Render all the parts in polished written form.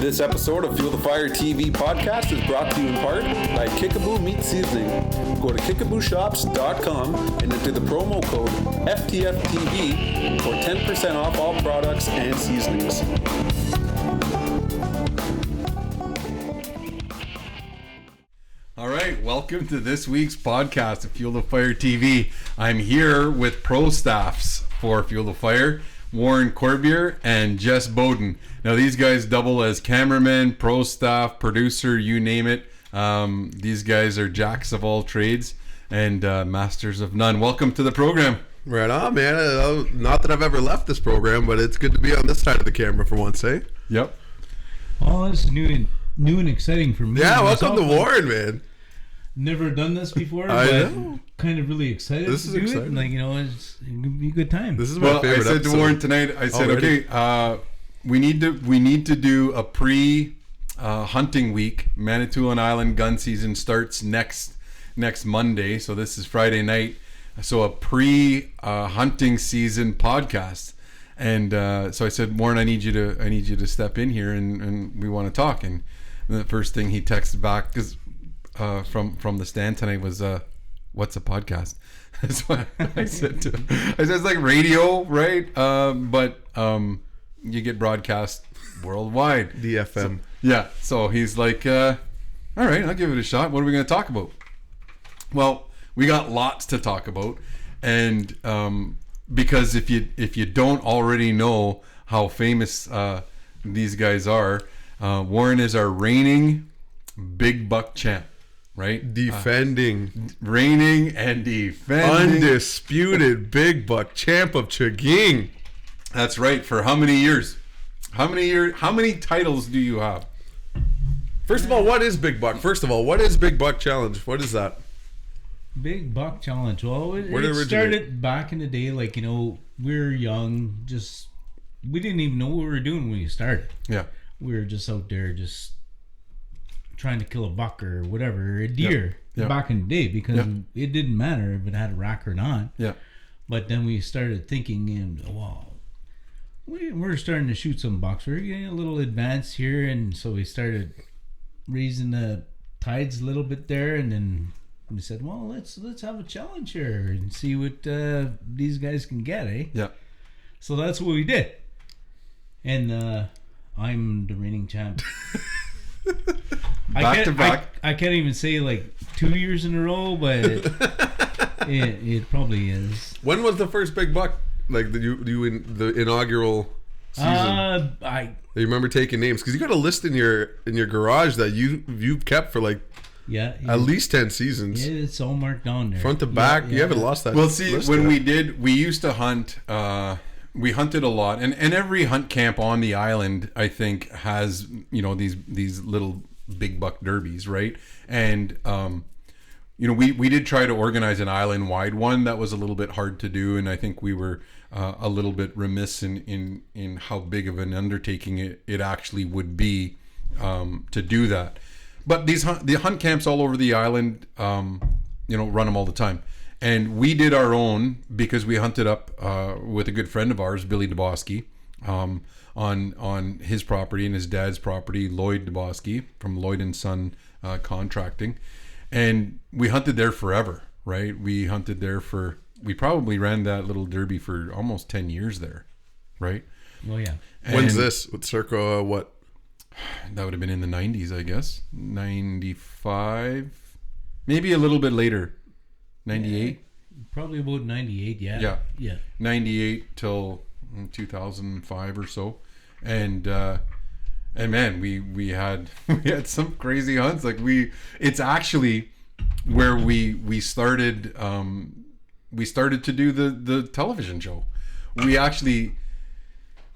This episode of Fuel the Fire TV podcast is brought to you in part by Kickaboo Meat Seasoning. Go to kickabooshops.com and enter the promo code FTFTV for 10% off all products and seasonings. All right, welcome to this week's podcast of Fuel the Fire TV. I'm here with prostaffs for Fuel the Fire, Warren Corbier and Jess Bowden. Now these guys double as cameraman, pro staff, producer, you name it. These guys are jacks of all trades and masters of none. Welcome to the program. Right on, man. Not that I've ever left this program, but it's good to be on this side of the camera for once, eh? Yep. Oh, this is new and exciting for me. Yeah, welcome to Warren, man. Never done this before, I but know. kind of really excited This to is do exciting. it. Like, you know, it's going to be a good time. This is my Well, I favorite said episode. to Warren tonight, I said, Already. okay, we need to do a hunting week. Manitoulin Island gun season starts next Monday, so this is Friday night. So a hunting season podcast. And so I said, Warren, I need you to step in here, and we want to talk. And the first thing he texted back from the stand tonight was, "What's a podcast?" That's what I said to him. I said, "It's like radio, right? But you get broadcast worldwide." DFM. So he's like, "All right, I'll give it a shot. What are we going to talk about?" Well, we got lots to talk about, and because if you don't already know how famous these guys are, Warren is our reigning big buck champ, right? Reigning and defending, undisputed big buck champ of Chaging. That's right. For how many years? How many titles do you have? First of all, what is big buck? What is big buck challenge? What is that? Big Buck Challenge. Well, Where it did it originate? started back in the day. Like, you know, we were young. We didn't even know what we were doing when we started. Yeah. We were just out there just trying to kill a buck or whatever, a deer Yep. back in the day, because Yep. it didn't matter if it had a rack or not. Yeah. But then we started thinking, and we're starting to shoot some bucks. We're getting a little advanced here, and so we started raising the tides a little bit there, and then we said, well, let's have a challenge here and see what these guys can get, eh? Yeah. So that's what we did, and I'm the reigning champ. Back to back. I can't even say like 2 years in a row, but it probably is. When was the first big buck? Like you in the inaugural season? You remember taking names? Because you got a list in your garage that you've kept for like at least 10 seasons. Yeah, it's all marked down there. Front to back. You haven't lost that. Well, see, list when yet. we used to hunt, we hunted a lot, and every hunt camp on the island, I think, has, you know, these little big buck derbies, right? And you know, we did try to organize an island-wide one. That was a little bit hard to do, and I think we were a little bit remiss in how big of an undertaking it actually would be to do that. But the hunt camps all over the island, you know, run them all the time. And we did our own because we hunted up with a good friend of ours, Billy DeBoski, on his property and his dad's property, Lloyd DeBoski from Lloyd and Son Contracting. And we hunted there forever, right? We probably ran that little derby for almost 10 years there, right? Oh, yeah. When's this? With circa what? That would have been in the 90s, I guess. 95, maybe a little bit later. 98? Probably about 98, Yeah. Yeah. 98 till 2005 or so. And man, we had some crazy hunts. Like it's actually where we started to do the television show.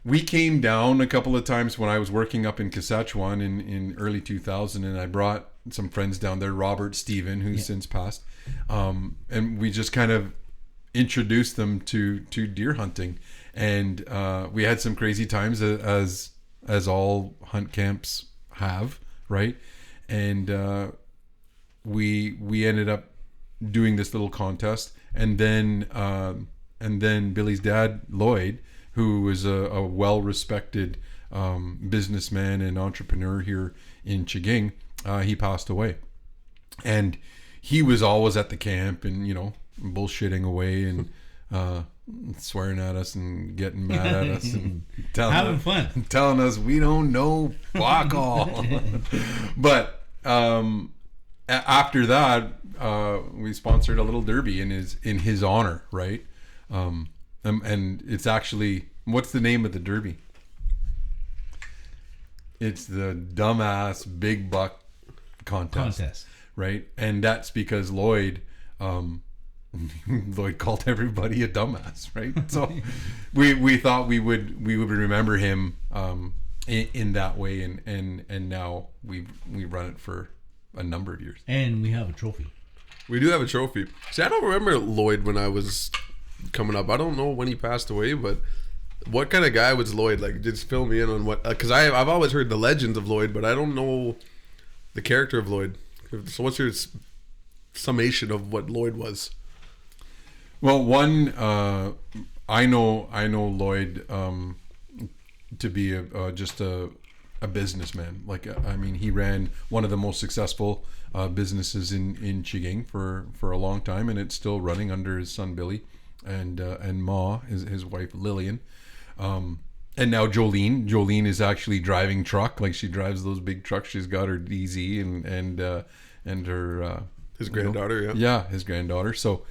We came down a couple of times when I was working up in Saskatchewan in early 2000, and I brought some friends down there, Robert, Steven, who's since passed, and we just kind of introduced them to deer hunting, and we had some crazy times as all hunt camps have, right? And we ended up doing this little contest, and then Billy's dad, Lloyd, who was a well-respected businessman and entrepreneur here in Chiging, he passed away. And he was always at the camp and, bullshitting away and swearing at us and getting mad at us and telling us we don't know fuck all. But after that, we sponsored a little derby in his honor, right? And it's actually, what's the name of the derby? It's the dumbass big buck contest. Right? And that's because Lloyd called everybody a dumbass, right? So we thought we would remember him in that way, and now we run it for a number of years. And we have a trophy. We do have a trophy. See, I don't remember Lloyd when I was coming up. I don't know when he passed away, but what kind of guy was Lloyd? Like, just fill me in on what, because I've always heard the legends of Lloyd, but I don't know the character of Lloyd. So what's your summation of what Lloyd was? Well, one, I know Lloyd to be just a businessman. Like, I mean, he ran one of the most successful businesses in Chiging for a long time, and it's still running under his son Billy and Ma, his wife Lillian. And now Jolene is actually driving truck. Like, she drives those big trucks. She's got her DZ and her his granddaughter. His granddaughter. So,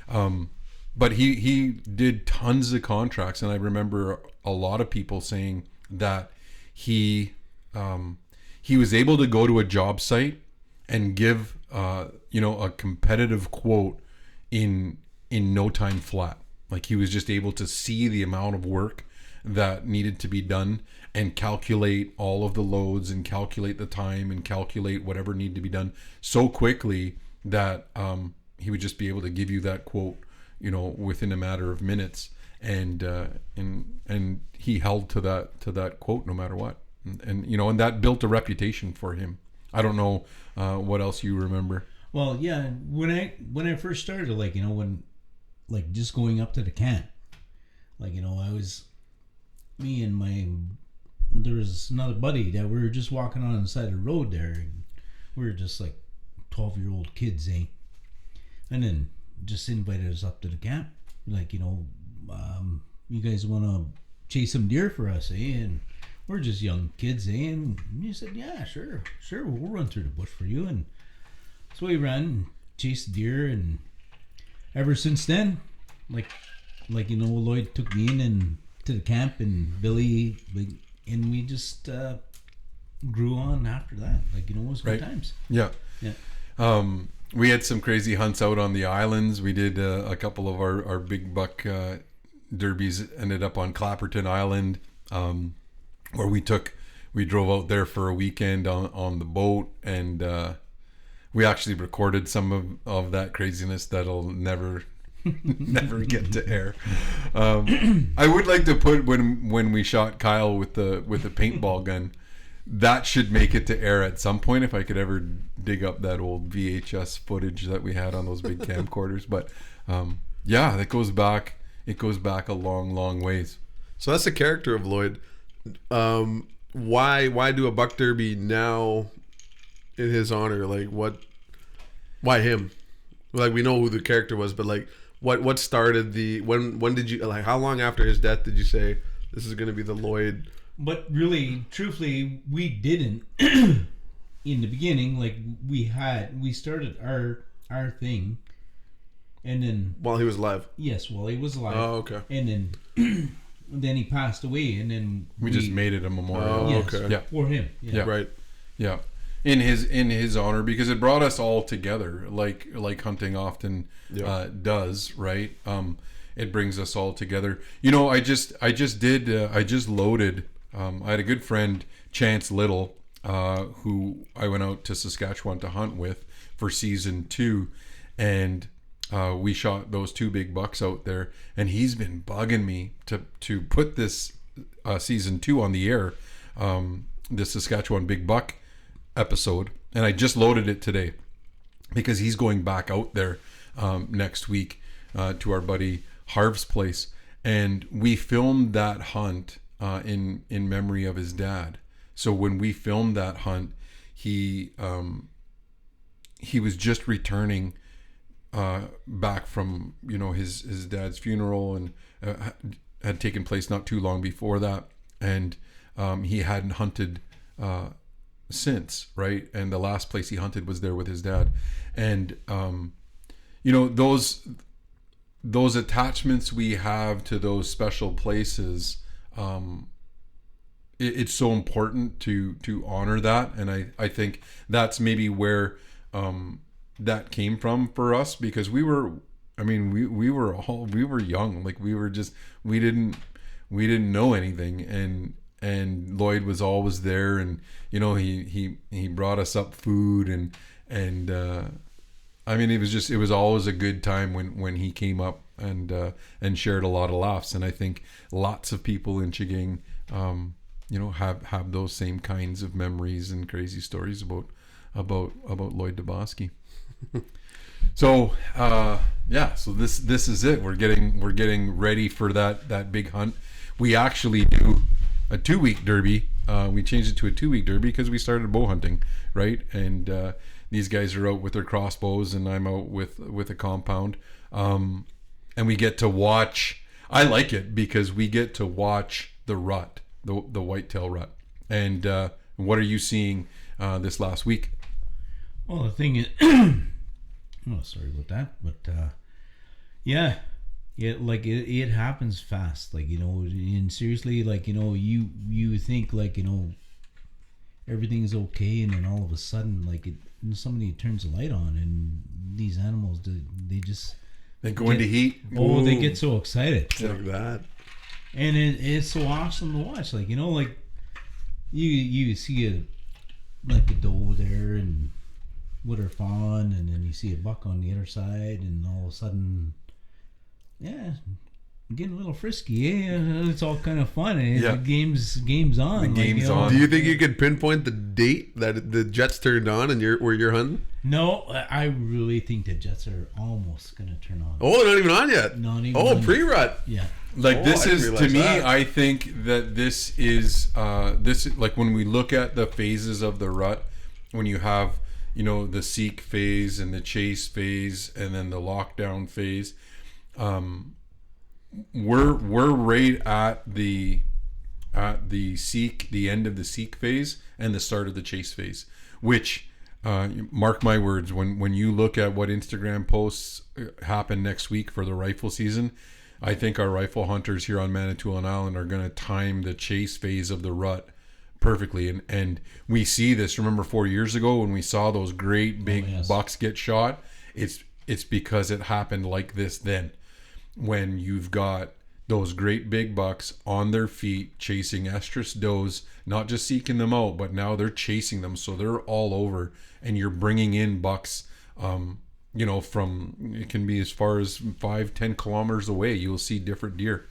but he did tons of contracts, and I remember a lot of people saying that he was able to go to a job site and give a competitive quote in no time flat. Like, he was just able to see the amount of work that needed to be done and calculate all of the loads and calculate the time and calculate whatever needed to be done so quickly that he would just be able to give you that quote, within a matter of minutes, and he held to that quote no matter what, and that built a reputation for him. I don't know what else you remember. Well, yeah, when I first started, just going up to the camp, I was, there was another buddy that we were just walking on the side of the road there, and we were just like 12-year-old kids, eh? And then just invited us up to the camp, you guys want to chase some deer for us, eh? And we're just young kids, eh? And he said, yeah, sure, we'll run through the bush for you. And so we ran and chased deer, and ever since then, Lloyd took me in and to the camp, and Billy, and we just grew on after that. It was good times. Yeah. We had some crazy hunts out on the islands. We did a couple of our big buck derbies. Ended up on Clapperton Island, where we drove out there for a weekend on the boat, and we actually recorded some of that craziness that'll never get to air. I would like to put when we shot Kyle with the paintball gun, that should make it to air at some point if I could ever dig up that old VHS footage that we had on those big camcorders. But it goes back a long ways. So that's the character of Lloyd. Why do a buck derby now in his honor? Why him? We know who the character was, but what started when did you, how long after his death did you say this is going to be the Lloyd? But really, truthfully, we didn't in the beginning. We started our thing, and then while he was alive. Yes, while he was alive. Oh, okay. And then he passed away, and then we just made it a memorial. Oh, okay. Yeah. For him. Yeah. Right. Yeah. In his honor, because it brought us all together, like hunting often does, right? It brings us all together. I just loaded. I had a good friend, Chance Little, who I went out to Saskatchewan to hunt with for season 2, and we shot those 2 big bucks out there. And he's been bugging me to put this season 2 on the air, the Saskatchewan big buck episode, and I just loaded it today because he's going back out there next week to our buddy Harv's place, and we filmed that hunt in memory of his dad. So when we filmed that hunt, he was just returning back from his dad's funeral, and had taken place not too long before that, and he hadn't hunted since, right? And the last place he hunted was there with his dad, and those attachments we have to those special places, it's so important to honor that. And I think that's maybe where that came from for us, because we were young, like we didn't know anything, and Lloyd was always there, and he brought us up food, and it was always a good time when he came up and shared a lot of laughs. And I think lots of people in Chigang have those same kinds of memories and crazy stories about Lloyd Dubosky. So so this is it. We're getting ready for that big hunt. We actually do a 2-week derby. We changed it to a 2-week derby because we started bow hunting, right? And these guys are out with their crossbows, and I'm out with a compound, and we get to watch. I like it because we get to watch the rut, the whitetail rut. And what are you seeing this last week? Well, the thing is, sorry about that, but like it happens fast, like and seriously, like you think like everything's okay, and then all of a sudden, like somebody turns the light on, and these animals they go into heat. Oh, they get so excited like that, and it's so awesome to watch. Like like you see a doe there and with her fawn, and then you see a buck on the other side, and all of a sudden, getting a little frisky. It's all kind of fun. The game's on. The game's on. Do you think you could pinpoint the date that the jets turned on and where you're hunting? No, I really think the jets are almost gonna turn on. Oh, they're not even on yet. Not even. Oh, pre-rut. Yeah. Like this is, to me, that. I think that this is like when we look at the phases of the rut, when you have the seek phase and the chase phase and then the lockdown phase, we're right at the seek, the end of the seek phase and the start of the chase phase, which mark my words, when you look at what Instagram posts happen next week for the rifle season, I think our rifle hunters here on Manitoulin Island are going to time the chase phase of the rut perfectly. And we see this, remember 4 years ago when we saw those great big bucks get shot, it's because it happened like this then, when you've got those great big bucks on their feet chasing estrus does, not just seeking them out, but now they're chasing them, so they're all over, and you're bringing in bucks from, it can be as far as 5-10 kilometers away. You'll see different deer.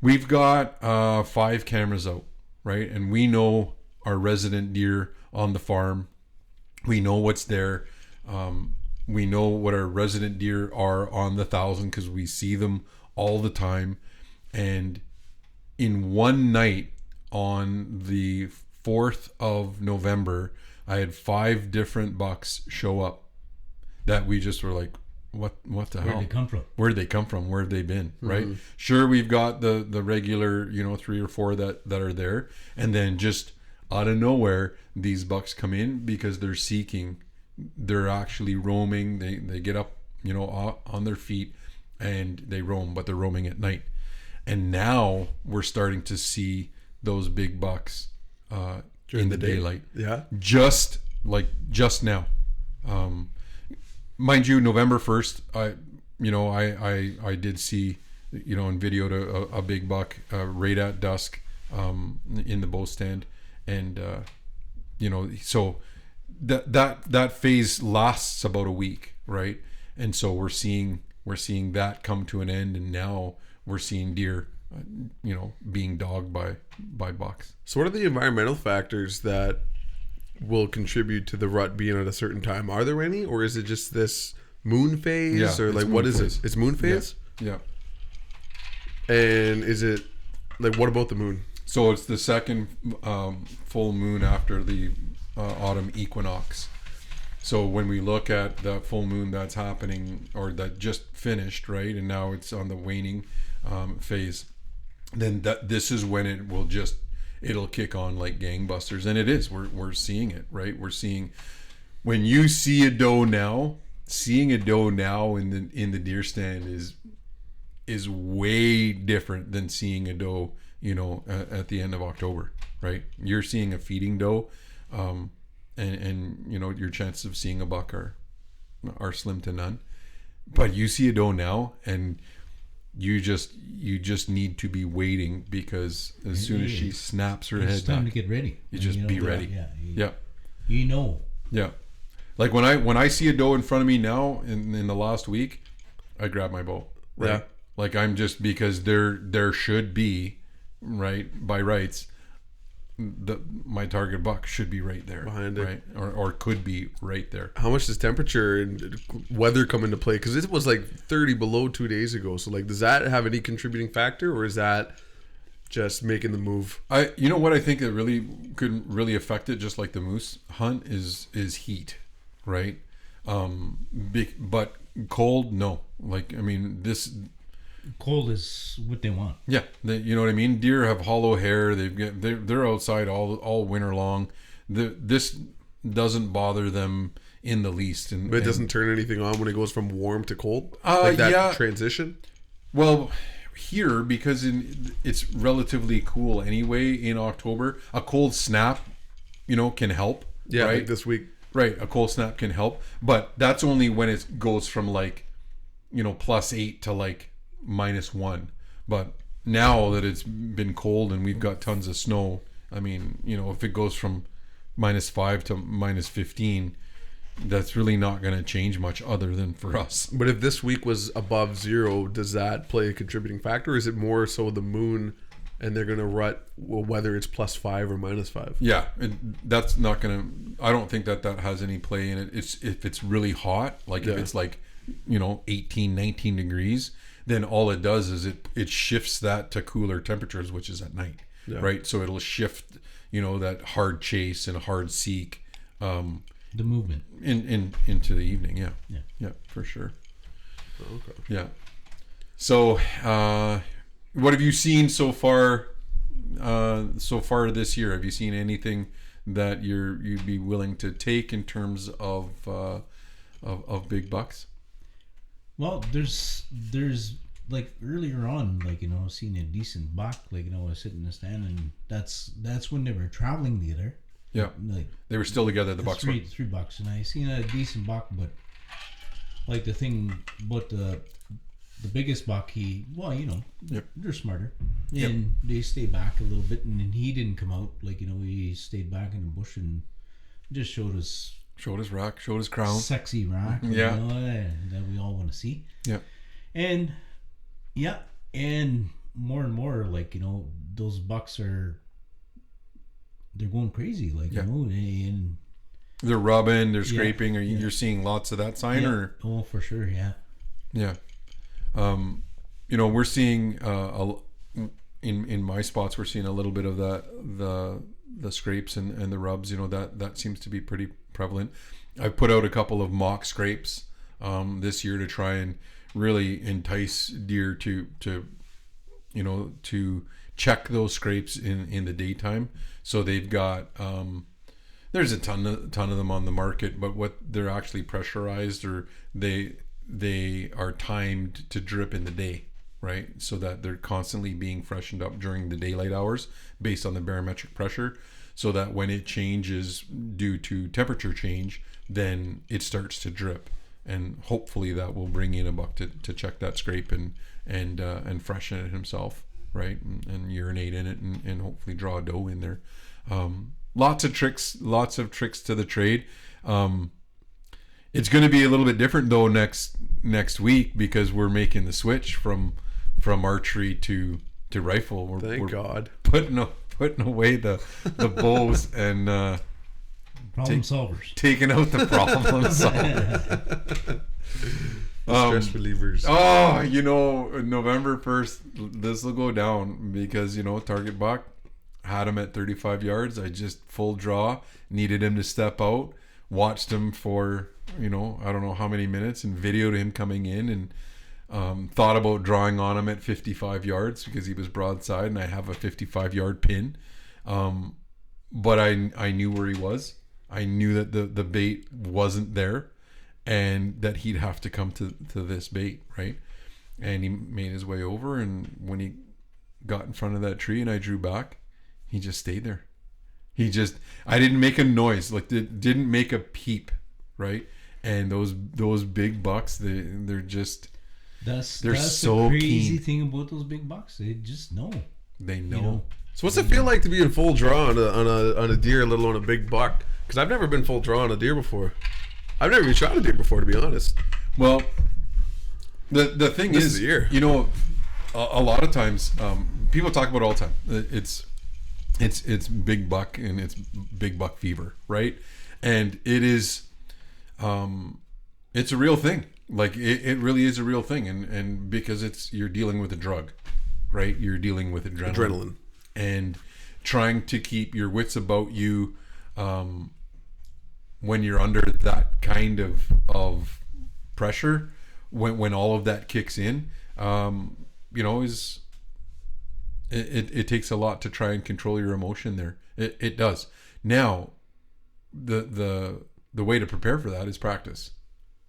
We've got 5 cameras out, right? And we know our resident deer on the farm. We know what's there. We know what our resident deer are on the 1,000 because we see them all the time. And in one night on the 4th of November, I had 5 different bucks show up that we just were like, what the hell? Where'd they come from? Where'd they come from? Where have they been? Right? Sure, we've got the regular, 3 or 4 that are there. And then just out of nowhere, these bucks come in because they're seeking. They're actually roaming. They get up, on their feet and they roam, but they're roaming at night. And now we're starting to see those big bucks in the daylight. Yeah. Just now. Mind you, November 1st, I did see, and videoed a big buck right at dusk in the bow stand. And, so that phase lasts about a week, right? And so we're seeing that come to an end, and now we're seeing deer, being dogged by bucks. So what are the environmental factors that will contribute to the rut being at a certain time? Are there any, or is it just this moon phase, or like what is it? It's moon phase. Yeah. And is it Like, what about the moon? So it's the second full moon after the autumn equinox. So when we look at the full moon that's happening, or that just finished, right, and now it's on the waning phase, then this is when it'll kick on like gangbusters, and it is. We're seeing it, right? We're seeing, when you see a doe now, seeing a doe now in the deer stand is way different than seeing a doe, at the end of October, right? You're seeing a feeding doe, and your chances of seeing a buck are slim to none. But you see a doe now, and you just need to be waiting, because as soon as she snaps her head it's time back, to get ready. you just be ready. Yeah. Yeah. Like when I see a doe in front of me now in the last week, I grab my bow. Right. Yeah. Like I'm just, because there should be, right, by rights, my target buck should be right there behind it, right, or could be right there. How much does temperature and weather come into play? Because it was like 30 below 2 days ago. So like, does that have any contributing factor, or is that just making the move? You know what I think that really could really affect it, just like the moose hunt, is heat, right? But cold, no. Like, I mean, this cold is what they want. Yeah, you know what I mean. Deer have hollow hair. They're outside all winter long. This doesn't bother them in the least. But it doesn't turn anything on when it goes from warm to cold. Like that transition. Well, here, because it's relatively cool anyway in October, a cold snap, can help. Yeah, right? like this week. Right, a cold snap can help, but that's only when it goes from like, +8 to like -1. But now that it's been cold and we've got tons of snow, I mean, if it goes from -5 to -15, that's really not going to change much other than for us. But if this week was above 0, does that play a contributing factor? Or is it more so the moon, and they're going to rut whether it's +5 or -5? Yeah, that's not going to, I don't think that has any play in it. If it's really hot, like if it's like, 18, 19 degrees, then all it does is it shifts that to cooler temperatures, which is at night, right? So it'll shift, that hard chase and hard seek, the movement into the evening. Yeah, for sure. Okay. Yeah. So, what have you seen so far this year? Have you seen anything that you'd be willing to take in terms of big bucks? Well, there's like earlier on, like, seeing a decent buck, like, I was sitting in the stand, and that's when they were traveling together. Yeah, like they were still together. The bucks three bucks, and I seen a decent buck, but like the thing about the biggest buck, they're smarter, and they stay back a little bit, and he didn't come out, like, he stayed back in the bush and just showed his rack, showed his crown, sexy rack, that we all want to see. Yeah, and more and more, like, those bucks they're going crazy, like, and they're rubbing, they're scraping. You're seeing lots of that sign, or for sure, yeah. We're seeing in my spots, we're seeing a little bit of that, the scrapes and the rubs. That seems to be pretty prevalent. I've put out a couple of mock scrapes this year to try and really entice deer to check those scrapes in the daytime. So they've got there's a ton of them on the market, but what they're actually pressurized, or they are timed to drip in the day, right? So that they're constantly being freshened up during the daylight hours based on the barometric pressure, so that when it changes due to temperature change, then it starts to drip, and hopefully that will bring in a buck to check that scrape and freshen it himself, right? And urinate in it and hopefully draw a doe in there. Lots of tricks to the trade. It's going to be a little bit different though next week, because we're making the switch from archery to rifle. We're God putting away the bows and problem solvers, taking out the problem solvers. Stress relievers. Oh, November 1st, this will go down because, target buck, had him at 35 yards. I just full draw, needed him to step out, watched him for, I don't know how many minutes, and videoed him coming in, and thought about drawing on him at 55 yards because he was broadside and I have a 55-yard pin. But I knew where he was. I knew that the bait wasn't there and that he'd have to come to this bait, right? And he made his way over, and when he got in front of that tree and I drew back, he just stayed there. I didn't make a noise, like didn't make a peep, right? And those big bucks, they're just that's so the crazy keen. Thing about those big bucks, they just know. They know. So what's it feel like to be in full draw on a deer, let alone a big buck? Because I've never been full draw on a deer before. I've never even shot a deer before, to be honest. Well, the thing is, a lot of times people talk about it all the time. It's big buck and it's big buck fever, right? And it is, it's a real thing. Like it really is a real thing, and because you're dealing with a drug, right? You're dealing with adrenaline. And trying to keep your wits about you when you're under that kind of pressure, when all of that kicks in, is it takes a lot to try and control your emotion there. It does. Now, the way to prepare for that is practice,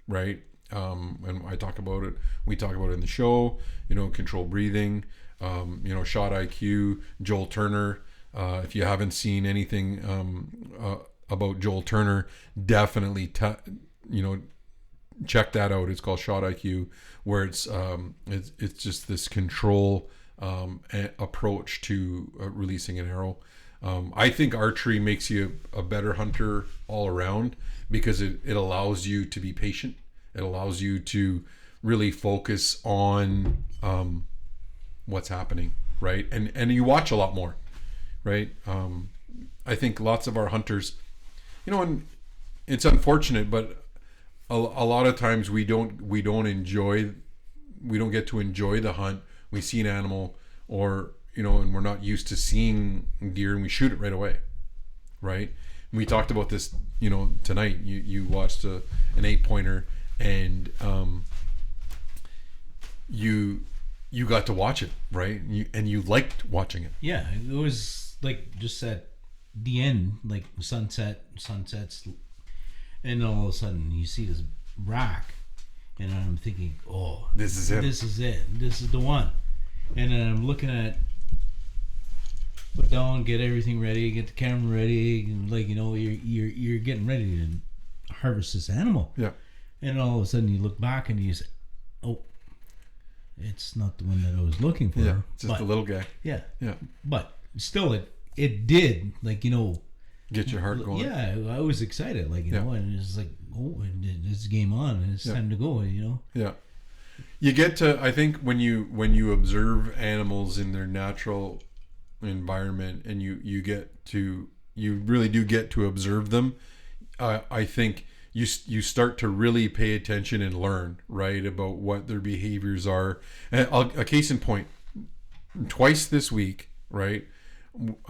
right? And I talk about it. We talk about it in the show. Control breathing. Shot IQ, Joel Turner. If you haven't seen anything about Joel Turner, definitely check that out. It's called Shot IQ, where it's just this control approach to releasing an arrow. I think archery makes you a better hunter all around because it allows you to be patient. It allows you to really focus on what's happening, right? And you watch a lot more, right? I think lots of our hunters, and it's unfortunate, but a lot of times we don't get to enjoy the hunt. We see an animal, or and we're not used to seeing deer, and we shoot it right away, right? And we talked about this, tonight. You watched an 8-pointer, and you got to watch it, right? And you liked watching it. Yeah, it was like just at the end, like sunsets, and all of a sudden you see this rack, and I'm thinking, oh, this is it. This is the one. And then I'm looking at, put down, get everything ready, get the camera ready, and you're getting ready to harvest this animal. Yeah. And all of a sudden you look back and you say, oh, it's not the one that I was looking for. Yeah, it's just a little guy. Yeah. Yeah. But still, it did, get your heart going. Yeah, I was excited, and it's like, oh, it's game on, and it's time to go, Yeah. You get to, I think when you observe animals in their natural environment, and you really do get to observe them, I think you start to really pay attention and learn, right, about what their behaviors are. And a case in point, twice this week, right,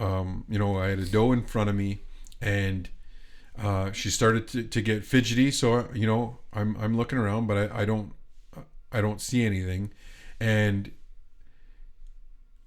I had a doe in front of me, and she started to get fidgety, so I'm looking around, but I don't see anything, and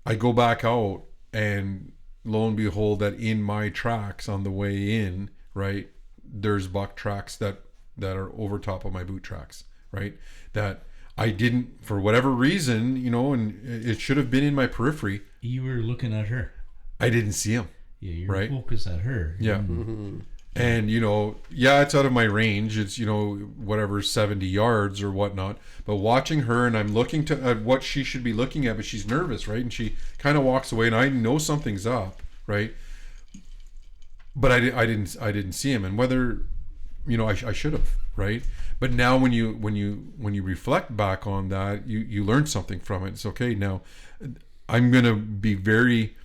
I go back out, and lo and behold, that in my tracks on the way in, right, there's buck tracks that are over top of my boot tracks, right, that I didn't, for whatever reason, and it should have been in my periphery. You were looking at her. I didn't see him. Yeah, you're focused at her. Yeah. Mm-hmm. And it's out of my range. It's whatever, 70 yards or whatnot. But watching her, and I'm looking at what she should be looking at, but she's nervous, right? And she kind of walks away, and I know something's up, right? But I didn't see him, and whether I should have, right? But now when you reflect back on that, you learn something from it. It's okay. Now I'm gonna be very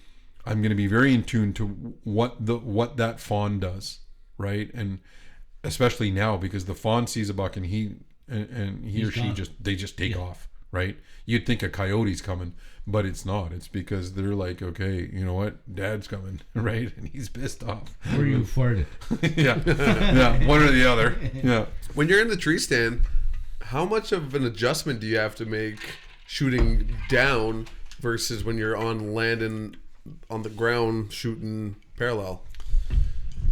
in tune to what that fawn does, right? And especially now, because the fawn sees a buck and and he or she just take off, right? You'd think a coyote's coming, but it's not. It's because they're like, okay, you know what, Dad's coming, right? And he's pissed off. Or you farted. yeah, one or the other. Yeah. When you're in the tree stand, how much of an adjustment do you have to make shooting down versus when you're on land and on the ground shooting parallel?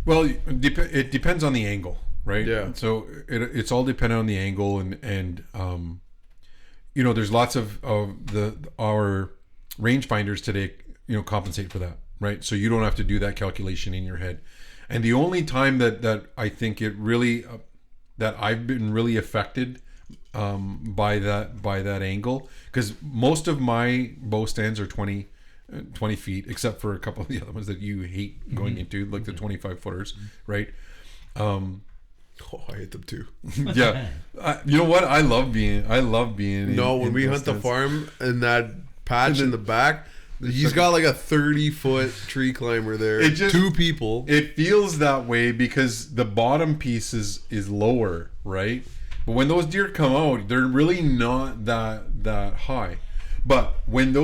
Well, it depends on the angle, right? Yeah. So it's all dependent on the angle, and you know, there's lots of our rangefinders today, you know, compensate for that, right? So you don't have to do that calculation in your head. And the only time that I think it really that I've been really affected by that angle, because most of my bow stands are 20 feet, except for a couple of the other ones that you hate going into, like the 25 footers, right? Oh, I hate them too. Yeah, you know what? I love being. When we hunt the farm in that patch in the back, he's got like a 30-foot tree climber there. It just, 2 people. It feels that way because the bottom piece is lower, right? But when those deer come out, they're really not that high. But when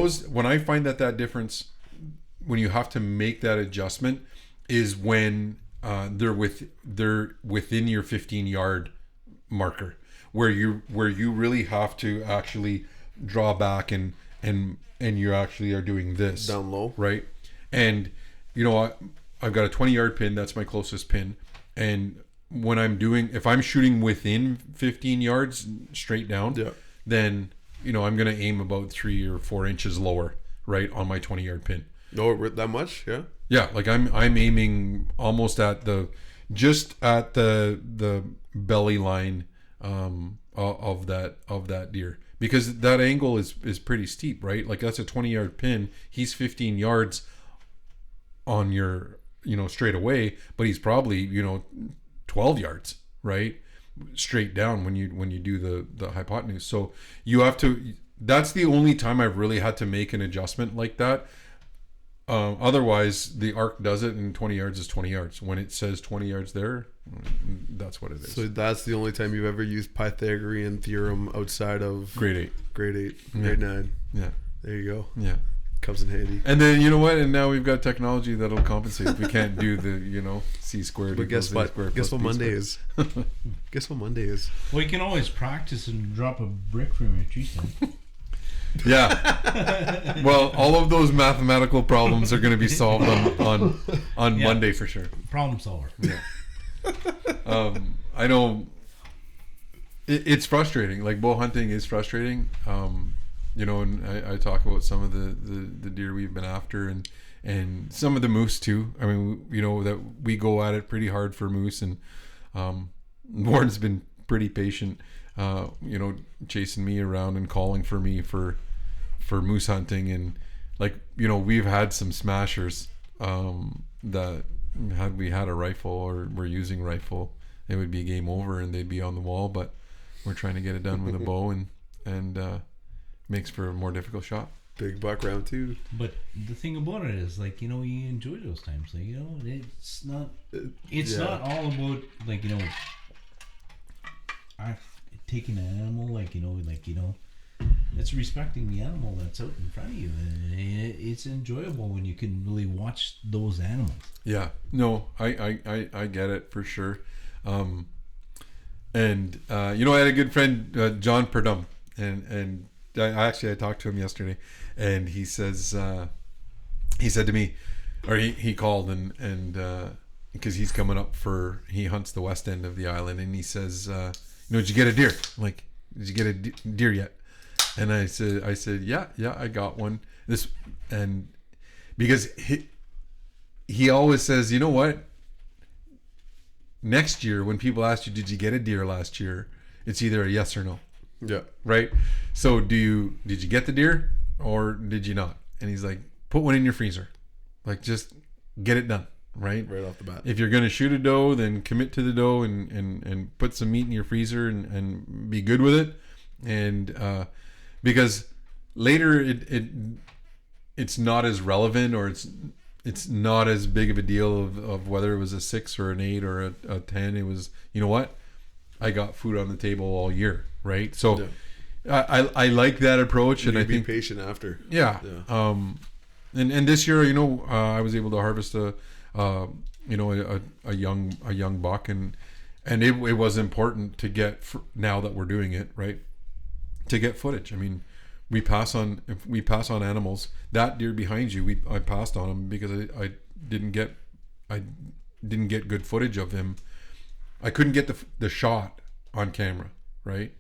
I find that difference, when you have to make that adjustment, is when they're within your 15-yard marker, where you really have to actually draw back and you actually are doing this down low, right? And you know, I've got a 20-yard pin. That's my closest pin. And when if I'm shooting within 15 yards straight down, then you know I'm gonna aim about 3 or 4 inches lower, right, on my 20-yard pin. No, that much, yeah. Yeah, like I'm aiming almost at the belly line of that deer, because that angle is pretty steep, right? Like that's a 20-yard pin. He's 15 yards on your, you know, straight away, but he's probably, you know, 12 yards, right, straight down when you do the hypotenuse. So you have to. That's the only time I've really had to make an adjustment like that. Otherwise, the arc does it, and 20 yards is 20 yards. When it says 20 yards there, that's what it is. So that's the only time you've ever used Pythagorean theorem outside of grade 8, grade 9. Yeah. There you go. Yeah. Comes in handy. And then, you know what? And now we've got technology that'll compensate if we can't do the, you know, C squared. But guess what? Guess what Monday is? Guess what Monday is? Well, you can always practice and drop a brick from your tree stand. Yeah. Well, all of those mathematical problems are going to be solved on Monday for sure. Problem solver. Yeah. I know it's frustrating. Like, bow hunting is frustrating. You know, and I talk about some of the deer we've been after, and some of the moose too. I mean, you know, that we go at it pretty hard for moose, and Warren's been pretty patient. You know, chasing me around and calling for me for moose hunting, and like, you know, we've had some smashers that had we had a rifle or were using rifle, it would be game over and they'd be on the wall, but we're trying to get it done with a bow, and makes for a more difficult shot. Big buck round 2. But the thing about it is, like, you know, you enjoy those times. Like, you know, it's not all about, like, you know, taking an animal, like, you know, it's respecting the animal that's out in front of you, and it's enjoyable when you can really watch those animals. Yeah, no, I get it for sure. And you know, I had a good friend, John Perdum, and I talked to him yesterday, and he says, he said to me, or he called and because he's coming up he hunts the west end of the island, and he says, you know, did you get a deer? I'm like, did you get a deer yet? And I said, yeah, I got one. And because he always says, you know what? Next year, when people ask you, did you get a deer last year? It's either a yes or no. Yeah. Right. So did you get the deer or did you not? And he's like, put one in your freezer. Like, just get it done. Right off the bat. If you're gonna shoot a doe, then commit to the doe and put some meat in your freezer and be good with it. And because later it's not as relevant, or it's not as big of a deal of whether it was a 6 or an 8 or a 10. It was, you know what, I got food on the table all year, right? So I like that approach, and I think be patient after. Yeah. And this year, I was able to harvest a young buck, and it was important to get, now that we're doing it right, to get footage. I mean, if we pass on animals. That deer behind you, I passed on him because I didn't get good footage of him. I couldn't get the shot on camera, right?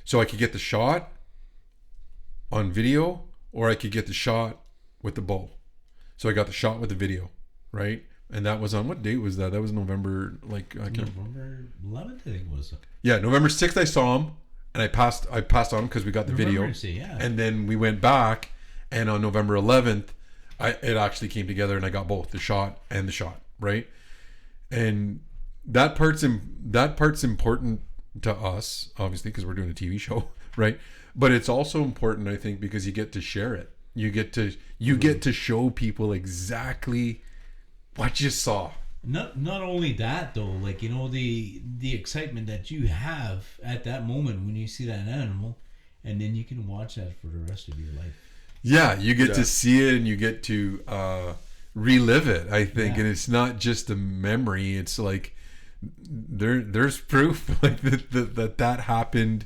So I could get the shot on video, or I could get the shot with the bow. So I got the shot with the video, right? And that was on, what date was that? That was November, November 11th, I think it was. Yeah, November 6th I saw him, and I passed on him because we got the video. And then we went back, and on November 11th, it actually came together, and I got both the shot and the shot, right? And that part's important to us, obviously, because we're doing a TV show, right? But it's also important, I think, because you get to share it. You get to show people exactly what you saw. Not only that though, like, the excitement that you have at that moment when you see that animal, and then you can watch that for the rest of your life. Yeah, you get to see it, and you get to relive it, I think. And it's not just a memory. It's like there's proof like that happened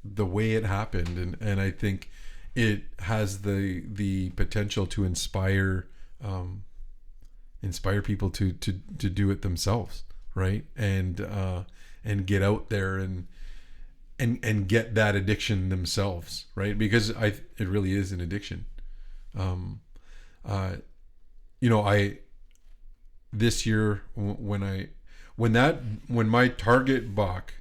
the way it happened, and I think it has the potential to inspire people to do it themselves, right? And get out there and get that addiction themselves, right? Because it really is an addiction. This year when my target buck,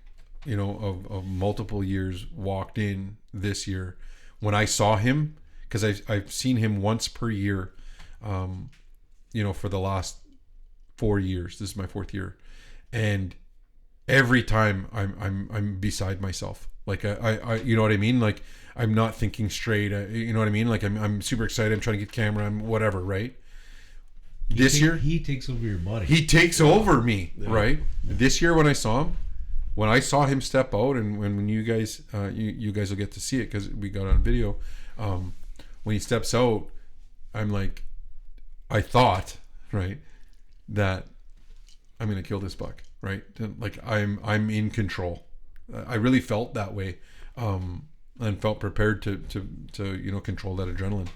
of multiple years walked in this year, when I saw him, because I've seen him once per year, for the last 4 years. This is my 4th year, and every time I'm beside myself. Like I you know what I mean? Like I'm not thinking straight. You know what I mean? Like I'm super excited. I'm trying to get camera. I'm whatever, right? This year he takes over your body. He takes over me, right? This year when I saw him step out, and when you guys you guys will get to see it because we got it on video. When he steps out, I'm like, I thought, right, that I'm gonna kill this buck, right? Like I'm in control. I really felt that way, and felt prepared to control that adrenaline.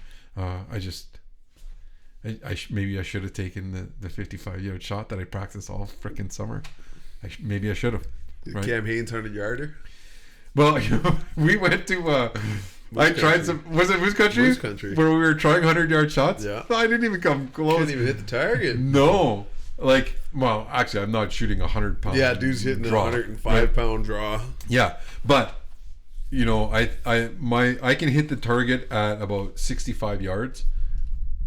Maybe I should have taken the 55-yard shot that I practiced all freaking summer. Maybe I should have. Right? Cam Hanes 100-yarder. Well, we went to. I tried some. Was it Moose Country? Moose Country. Where we were trying 100-yard shots. Yeah. I didn't even come close. Couldn't even hit the target. No. Well, actually, I'm not shooting 100-pound. Yeah, dude's hitting a 105-pound draw. Yeah, but I can hit the target at about 65 yards.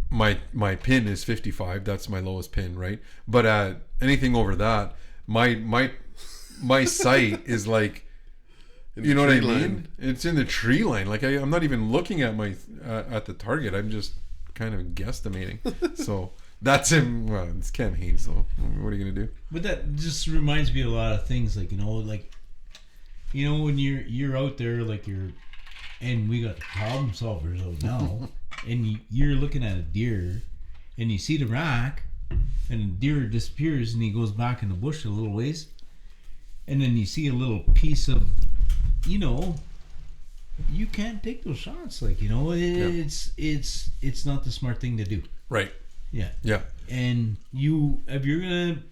My pin is 55. That's my lowest pin, right? But at anything over that, my sight is like, you know what I mean? It's in the tree line. Like I'm not even looking at at the target. I'm just kind of guesstimating. So that's him. Well, it's Cam Hanes. So what are you gonna do? But that just reminds me of a lot of things. Like when you're out there, and we got problem solvers out now, and you're looking at a deer, and you see the rack, and the deer disappears, and he goes back in the bush a little ways, and then you see a little piece of, you can't take those shots. It's not the smart thing to do. Right. Yeah. Yeah. And if you're gonna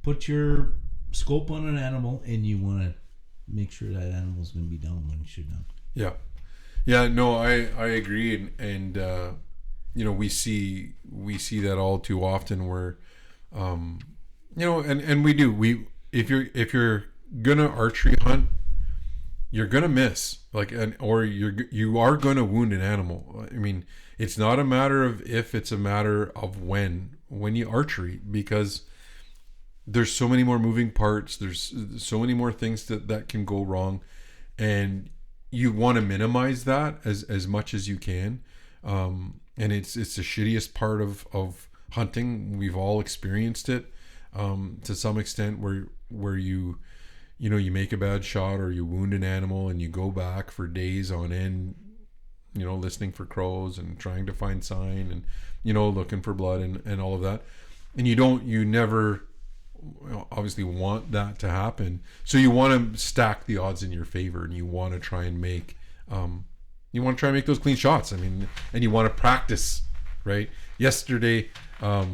put your scope on an animal, and you want to make sure that animal's going to be down when you shoot down. Yeah. Yeah, no, I agree, and we see that all too often where and we do. If you're gonna archery hunt, you're gonna miss, or you are gonna wound an animal. I mean, it's not a matter of if, it's a matter of when you archery, because there's so many more moving parts. There's so many more things that can go wrong, and you want to minimize that as much as you can. And it's the shittiest part of hunting. We've all experienced it. to some extent where you make a bad shot or you wound an animal and you go back for days on end, listening for crows and trying to find sign and, looking for blood and all of that. And you never obviously want that to happen. So you want to stack the odds in your favor, and you want to try and make those clean shots. I mean, and you want to practice, right? Yesterday, I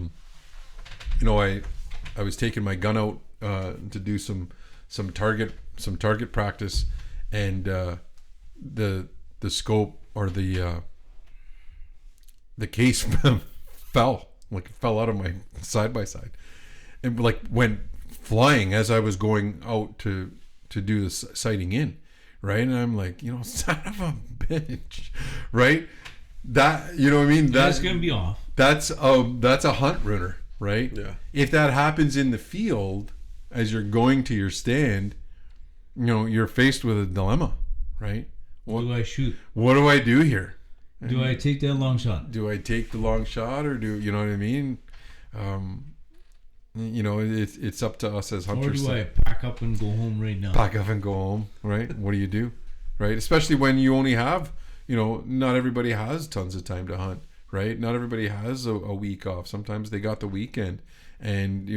was taking my gun out to do some target practice, and the scope or the case fell out of my side by side, and went flying as I was going out to do the sighting in, right? And I'm like, son of a bitch, right? That, what I mean? That's gonna be off. That's a hunt ruiner, right? Yeah. If that happens in the field as you're going to your stand, you're faced with a dilemma, right? What do I shoot? What do I do here? Do I take that long shot? Do I take the long shot, or do you know what I mean? It's up to us as hunters. Or do I pack up and go home right now? Pack up and go home, right? What do you do, right? Especially when you only have, not everybody has tons of time to hunt, right? Not everybody has a week off. Sometimes they got the weekend, and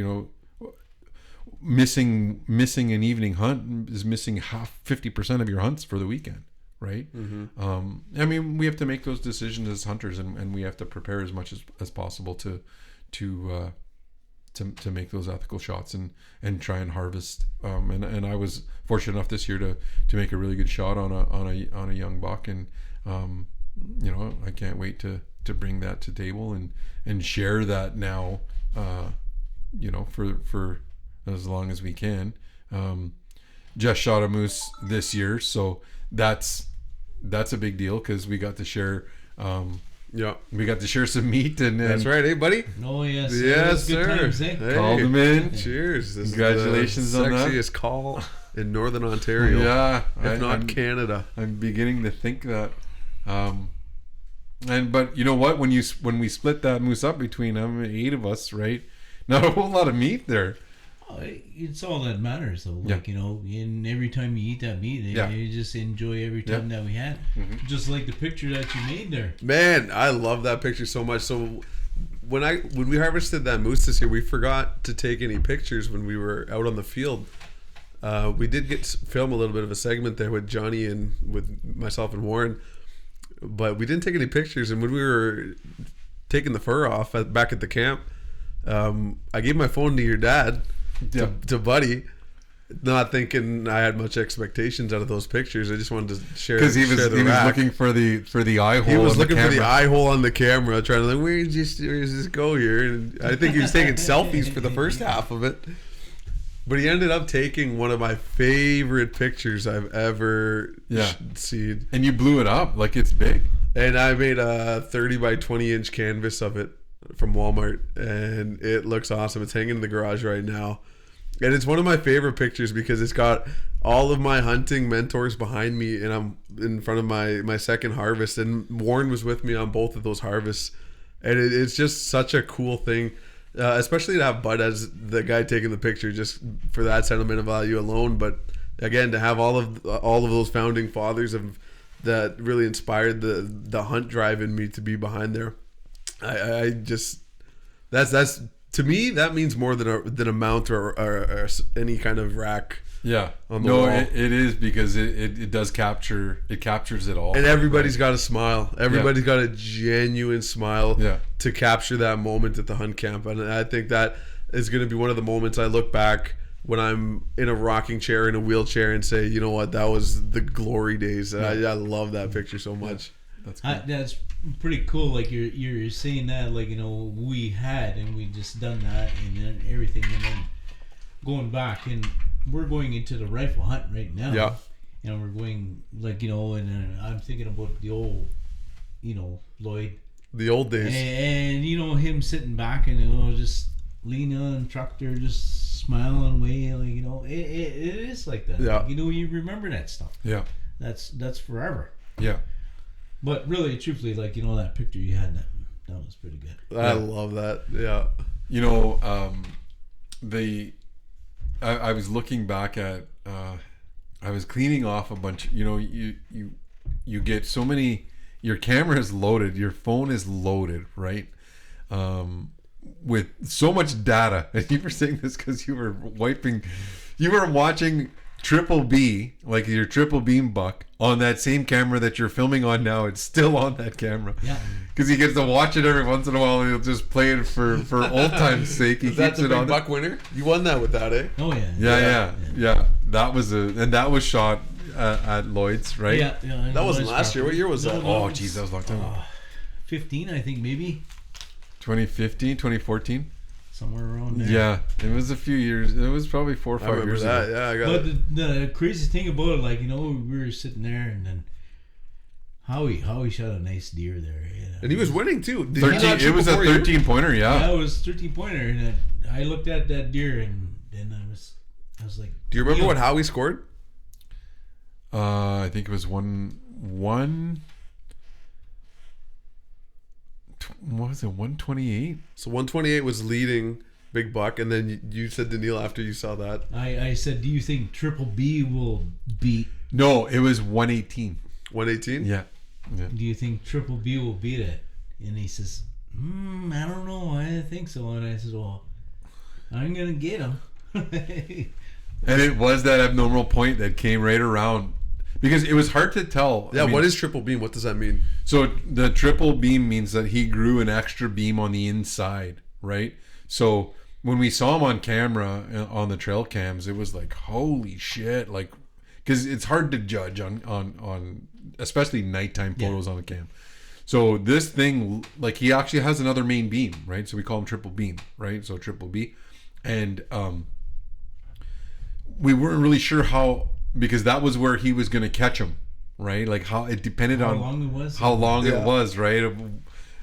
missing an evening hunt is missing 50% of your hunts for the weekend, right? Mm-hmm. I mean, we have to make those decisions as hunters, and we have to prepare as much as possible to make those ethical shots and try and harvest. And I was fortunate enough this year to make a really good shot on a young buck, and I can't wait to bring that to table and share that now, for as long as we can. Just shot a moose this year, so that's a big deal because we got to share. We got to share some meat, and that's right, hey buddy. Oh yes, yes good sir. Times, eh? Hey. Called him in. Cheers! This Congratulations is the on that. sexiest call in Northern Ontario. Yeah, if not Canada. I'm beginning to think that. But you know what? When we split that moose up between 8 of us, right? Not a whole lot of meat there. It's all that matters, though. And every time you eat that meat, you just enjoy every time that we had. Mm-hmm. Just like the picture that you made there. Man, I love that picture so much. So when we harvested that moose this year, we forgot to take any pictures when we were out on the field. We did film a little bit of a segment there with Johnny and with myself and Warren, but we didn't take any pictures. And when we were taking the fur off back at the camp, I gave my phone to your dad. To Buddy, not thinking I had much expectations out of those pictures. I just wanted to share because he was looking for the eye hole. He was looking for the eye hole on the camera, trying to where does this go here? And I think he was taking selfies for the first half of it. But he ended up taking one of my favorite pictures I've ever seen. And you blew it up like it's big. And I made a 30 by 20 inch canvas of it from Walmart, and it looks awesome. It's hanging in the garage right now, and it's one of my favorite pictures because it's got all of my hunting mentors behind me, and I'm in front of my second harvest, and Warren was with me on both of those harvests, and it's just such a cool thing, especially to have Bud as the guy taking the picture, just for that sentimental value alone. But again, to have all of those founding fathers that really inspired the hunt drive in me to be behind there. I just that's to me that means more than a mount or any kind of rack. Yeah, on the wall. It is, because it does captures it all. And everybody's got a smile. Everybody's got a genuine smile to capture that moment at the hunt camp, and I think that is going to be one of the moments I look back when I'm in a rocking chair, in a wheelchair, and say, you know what, that was the glory days. I love that picture so much. That's pretty cool. Like you're saying that, like, we had, and we just done that, and then everything, and then going back, and we're going into the rifle hunt right now. Yeah. We're going, like, and I'm thinking about the old, Lloyd. The old days. And him sitting back and just leaning on the tractor, just smiling away, like, it is like that. Yeah. Like, you remember that stuff. Yeah. That's forever. Yeah. But really, truthfully, like, that picture you had, that was pretty good. I love that. Yeah. I was looking back at I was cleaning off a bunch. You know, you get so many. Your camera is loaded. Your phone is loaded, right? With so much data. And you were saying this because you were watching Triple B, like your triple beam buck, on that same camera that you're filming on now. It's still on that camera. Yeah. Because he gets to watch it every once in a while, and he'll just play it for old time's sake. He That's keeps a it on big buck winner. You won that with that, eh? Oh yeah. Yeah. That was shot at Lloyd's, right? Yeah. That wasn't last year. What year was that? Oh, geez, that was a long time ago. 15, I think, maybe. 2015, 2014. Somewhere around there. Yeah, it was a few years. It was probably 4 or 5 years that. ago. Yeah, I got it. But the crazy thing about it, like, you know, we were sitting there, and then Howie shot a nice deer there. You know? And he was winning too. Did 13. he not shoot It was a before you? 13 pointer. Yeah, Yeah. it was 13 pointer, and I looked at that deer, and then I was like, Do you remember what Howie scored? I think it was one. What was it? 128. So 128 was leading big buck, and then you said to Neil after you saw that. I said, do you think Triple B will beat? No, it was 118. 118. Yeah. Do you think Triple B will beat it? And he says, I don't know. I think so. And I said, well, I'm gonna get him. And it was that abnormal point that came right around, because it was hard to tell. Yeah. I mean, What is triple beam? What does that mean? So the triple beam means that he grew an extra beam on the inside, right? So when we saw him on camera on the trail cams, it was like, holy shit, like, because it's hard to judge on especially nighttime photos on the cam. So this thing, like, he actually has another main beam, right? So we call him triple beam, right? So triple B, and we weren't really sure how, because that was where he was going to catch him, right? Like, how it depended on how long it was, right?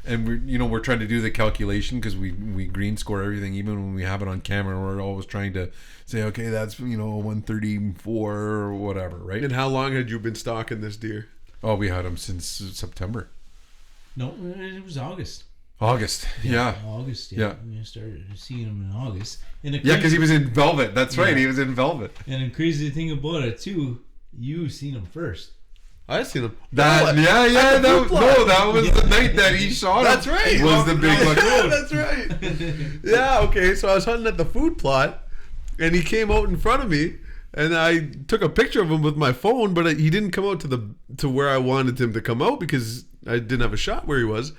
And we're trying to do the calculation, because we green score everything, even when we have it on camera. We're always trying to say, okay, that's 134 or whatever, right? And how long had you been stalking this deer? Oh, we had him since September. No, it was August. August, yeah. August, yeah. We started seeing him in August. And Yeah, because he was in velvet. That's right, he was in velvet. And the crazy thing about it too, you seen him first. I seen him. That was the night that he shot him. That's right. Was the big buck. That's right. Yeah. Okay. So I was hunting at the food plot, and he came out in front of me, and I took a picture of him with my phone, but he didn't come out to where I wanted him to come out, because I didn't have a shot where he was.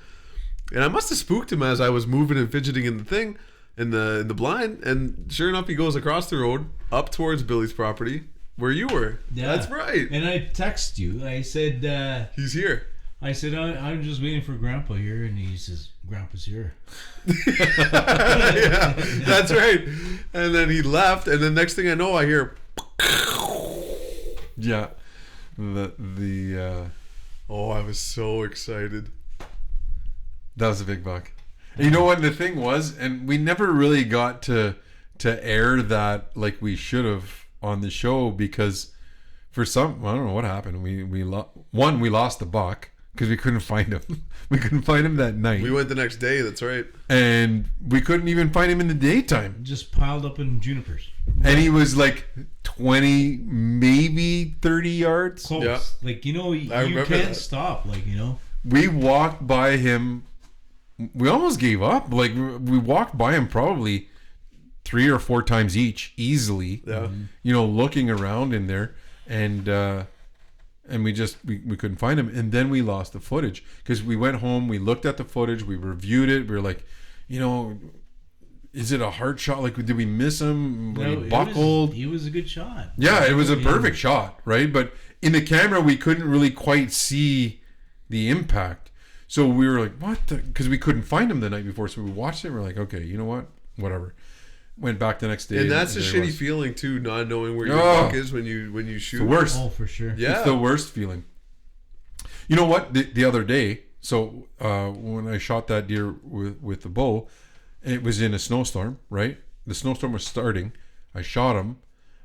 And I must have spooked him as I was moving and fidgeting in the thing, in the blind. And sure enough, he goes across the road up towards Billy's property, where you were. Yeah. That's right. And I texted you. I said, he's here. I said, I'm just waiting for Grandpa here. And he says, Grandpa's here. Yeah, that's right. And then he left. And then next thing I know, I hear. Yeah. Oh, I was so excited. That was a big buck. And you know what the thing was, and we never really got to air that like we should have on the show, because for some, I don't know what happened. We lost the buck because we couldn't find him. We couldn't find him that night. We went the next day. That's right. And we couldn't even find him in the daytime. Just piled up in junipers. And he was like 20, maybe 30 yards. Close. Yeah. Like, you can't stop. Like, We walked by him. We almost gave up. Like, we walked by him probably 3 or 4 times easily. Yeah. Looking around in there, and we couldn't find him. And then we lost the footage, because we went home, we looked at the footage, we reviewed it. We were like, is it a hard shot? Like, did we miss him? No, he buckled. He was a good shot. Yeah, it was a perfect shot, right? But in the camera, we couldn't really quite see the impact. So we were like, what? Because we couldn't find him the night before. So we watched it. We're like, okay, you know what? Whatever. Went back the next day. And that's a shitty feeling too, not knowing where your buck is when you shoot. The worst. Oh, for sure. Yeah. It's the worst feeling. You know what? The other day, so when I shot that deer with the bow, it was in a snowstorm, right? The snowstorm was starting. I shot him,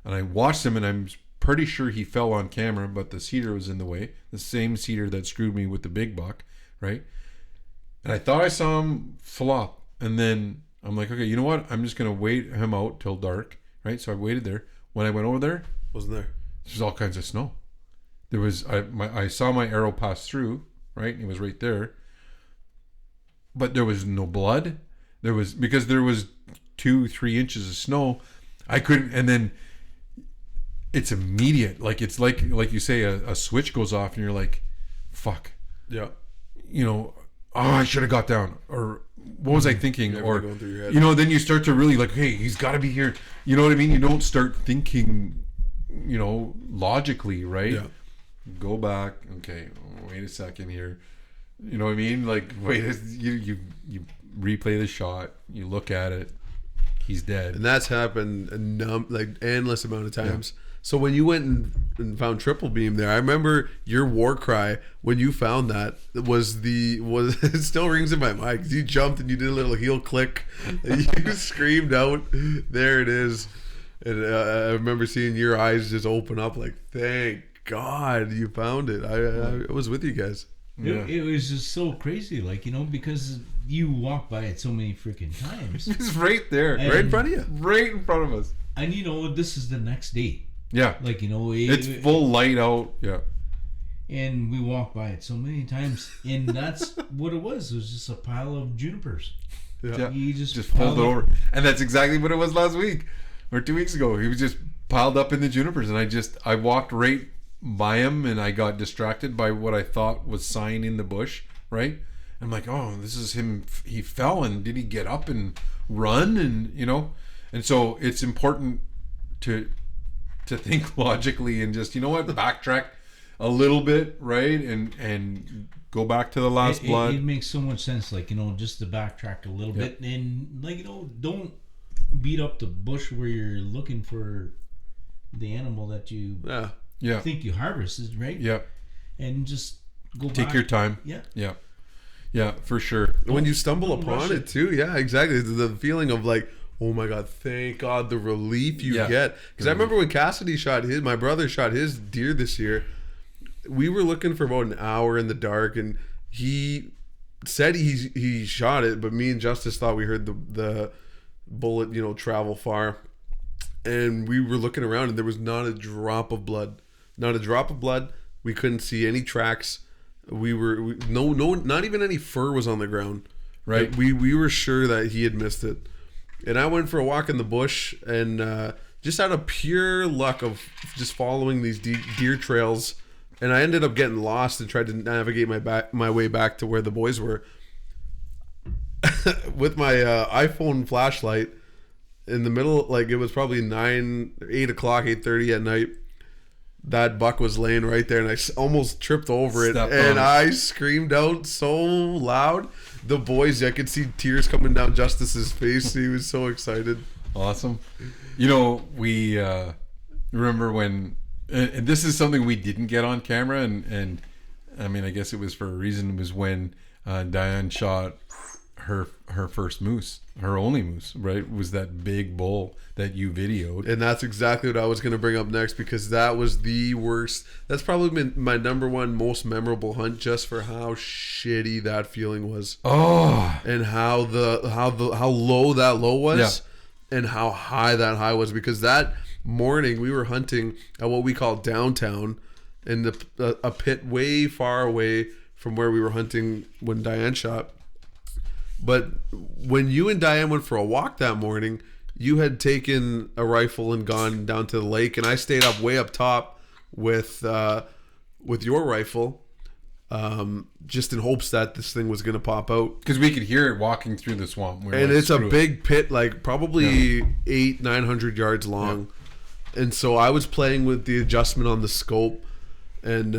and I watched him, and I'm pretty sure he fell on camera, but the cedar was in the way. The same cedar that screwed me with the big buck, right? And I thought I saw him flop, and then I'm like, okay, you know what? I'm just gonna wait him out till dark, right? So I waited there. When I went over there, Wasn't there? there's all kinds of snow. There was I saw my arrow pass through, right? And it was right there. But there was no blood. There was, because there was 2-3 inches of snow. I couldn't, and then it's immediate. Like it's like you say, a switch goes off and you're like, fuck. Yeah. You know, oh, I should have got down, or what was I thinking? Everything Or going through your head. you know, then you start to really like, hey, he's got to be here. You know what I mean? You don't start thinking, you know, logically, right? Yeah. Go back. Okay, wait a second here. You know what I mean? Like, wait, you replay the shot. You look at it. He's dead. And that's happened like endless amount of times. Yeah. So when you went and found triple beam there, I remember your war cry when you found that was it still rings in my mind, because you jumped and you did a little heel click and you screamed out, "There it is!" And I remember seeing your eyes just open up like, "Thank God you found it." I was with you guys. Yeah. It was just so crazy, like, you know, because you walk by it so many freaking times. It's right there, And- right in front of you, right in front of us. And you know, this is the next day. Yeah, Like, you know, it's full light out. Yeah, and we walk by it so many times, and that's what it was. It was just a pile of junipers. yeah. He just Just pulled it piled over, and that's exactly what it was last week or 2 weeks ago. He was just piled up in the junipers, and I walked right by him, and I got distracted by what I thought was sign in the bush, right? I'm like, oh, this is him. He fell, and did he get up and run? And you know, and so it's important to think logically and just, you know what, backtrack a little bit, right? And go back to the last blood. It makes so much sense, like, you know, just to backtrack a little bit, and like, you know, don't beat up the bush where you're looking for the animal that you think you harvested, right? Yeah. And just go Take back. your time. Yeah. Yeah. Yeah, for sure. When you stumble don't upon rush it it. too, yeah, exactly. The feeling of like, oh my God, thank God, the relief you get. Because I remember when Cassidy my brother shot his deer this year, we were looking for about an hour in the dark, and he said he shot it, but me and Justice thought we heard the bullet, you know, travel far. And we were looking around, and there was not a drop of blood. Not a drop of blood. We couldn't see any tracks. No, not even any fur was on the ground. Right. Like, we were sure that he had missed it. And I went for a walk in the bush, and just out of pure luck of just following these deer trails, and I ended up getting lost and tried to navigate my way back to where the boys were with my iPhone flashlight in the middle. Like, it was probably 8 o'clock, 8:30 at night. That buck was laying right there, and I almost tripped over it, and I screamed out so loud. The boys, I could see tears coming down Justice's face. He was so excited. Awesome. You know, we remember when, and this is something we didn't get on camera, and I mean, I guess it was for a reason. It was when Diane shot her first moose, her only moose, right? Was that big bull that you videoed. And that's exactly what I was going to bring up next, because that was the worst. That's probably been my number one most memorable hunt, just for how shitty that feeling was. Oh, And how low that low was, and how high that high was, because that morning we were hunting at what we call downtown, in a pit way far away from where we were hunting when Diane shot. But when you and Diane went for a walk that morning, you had taken a rifle and gone down to the lake, and I stayed up way up top with your rifle, just in hopes that this thing was going to pop out. because we could hear it walking through the swamp. We were And like, it's a "Screw it." big pit, like probably 800-900 yards long. And so I was playing with the adjustment on the scope, and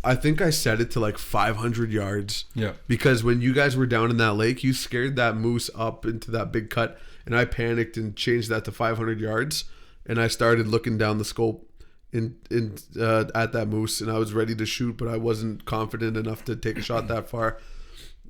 I think I set it to like 500 yards. Yeah. Because when you guys were down in that lake, you scared that moose up into that big cut, and I panicked and changed that to 500 yards, and I started looking down the scope at that moose, and I was ready to shoot, but I wasn't confident enough to take a shot that far.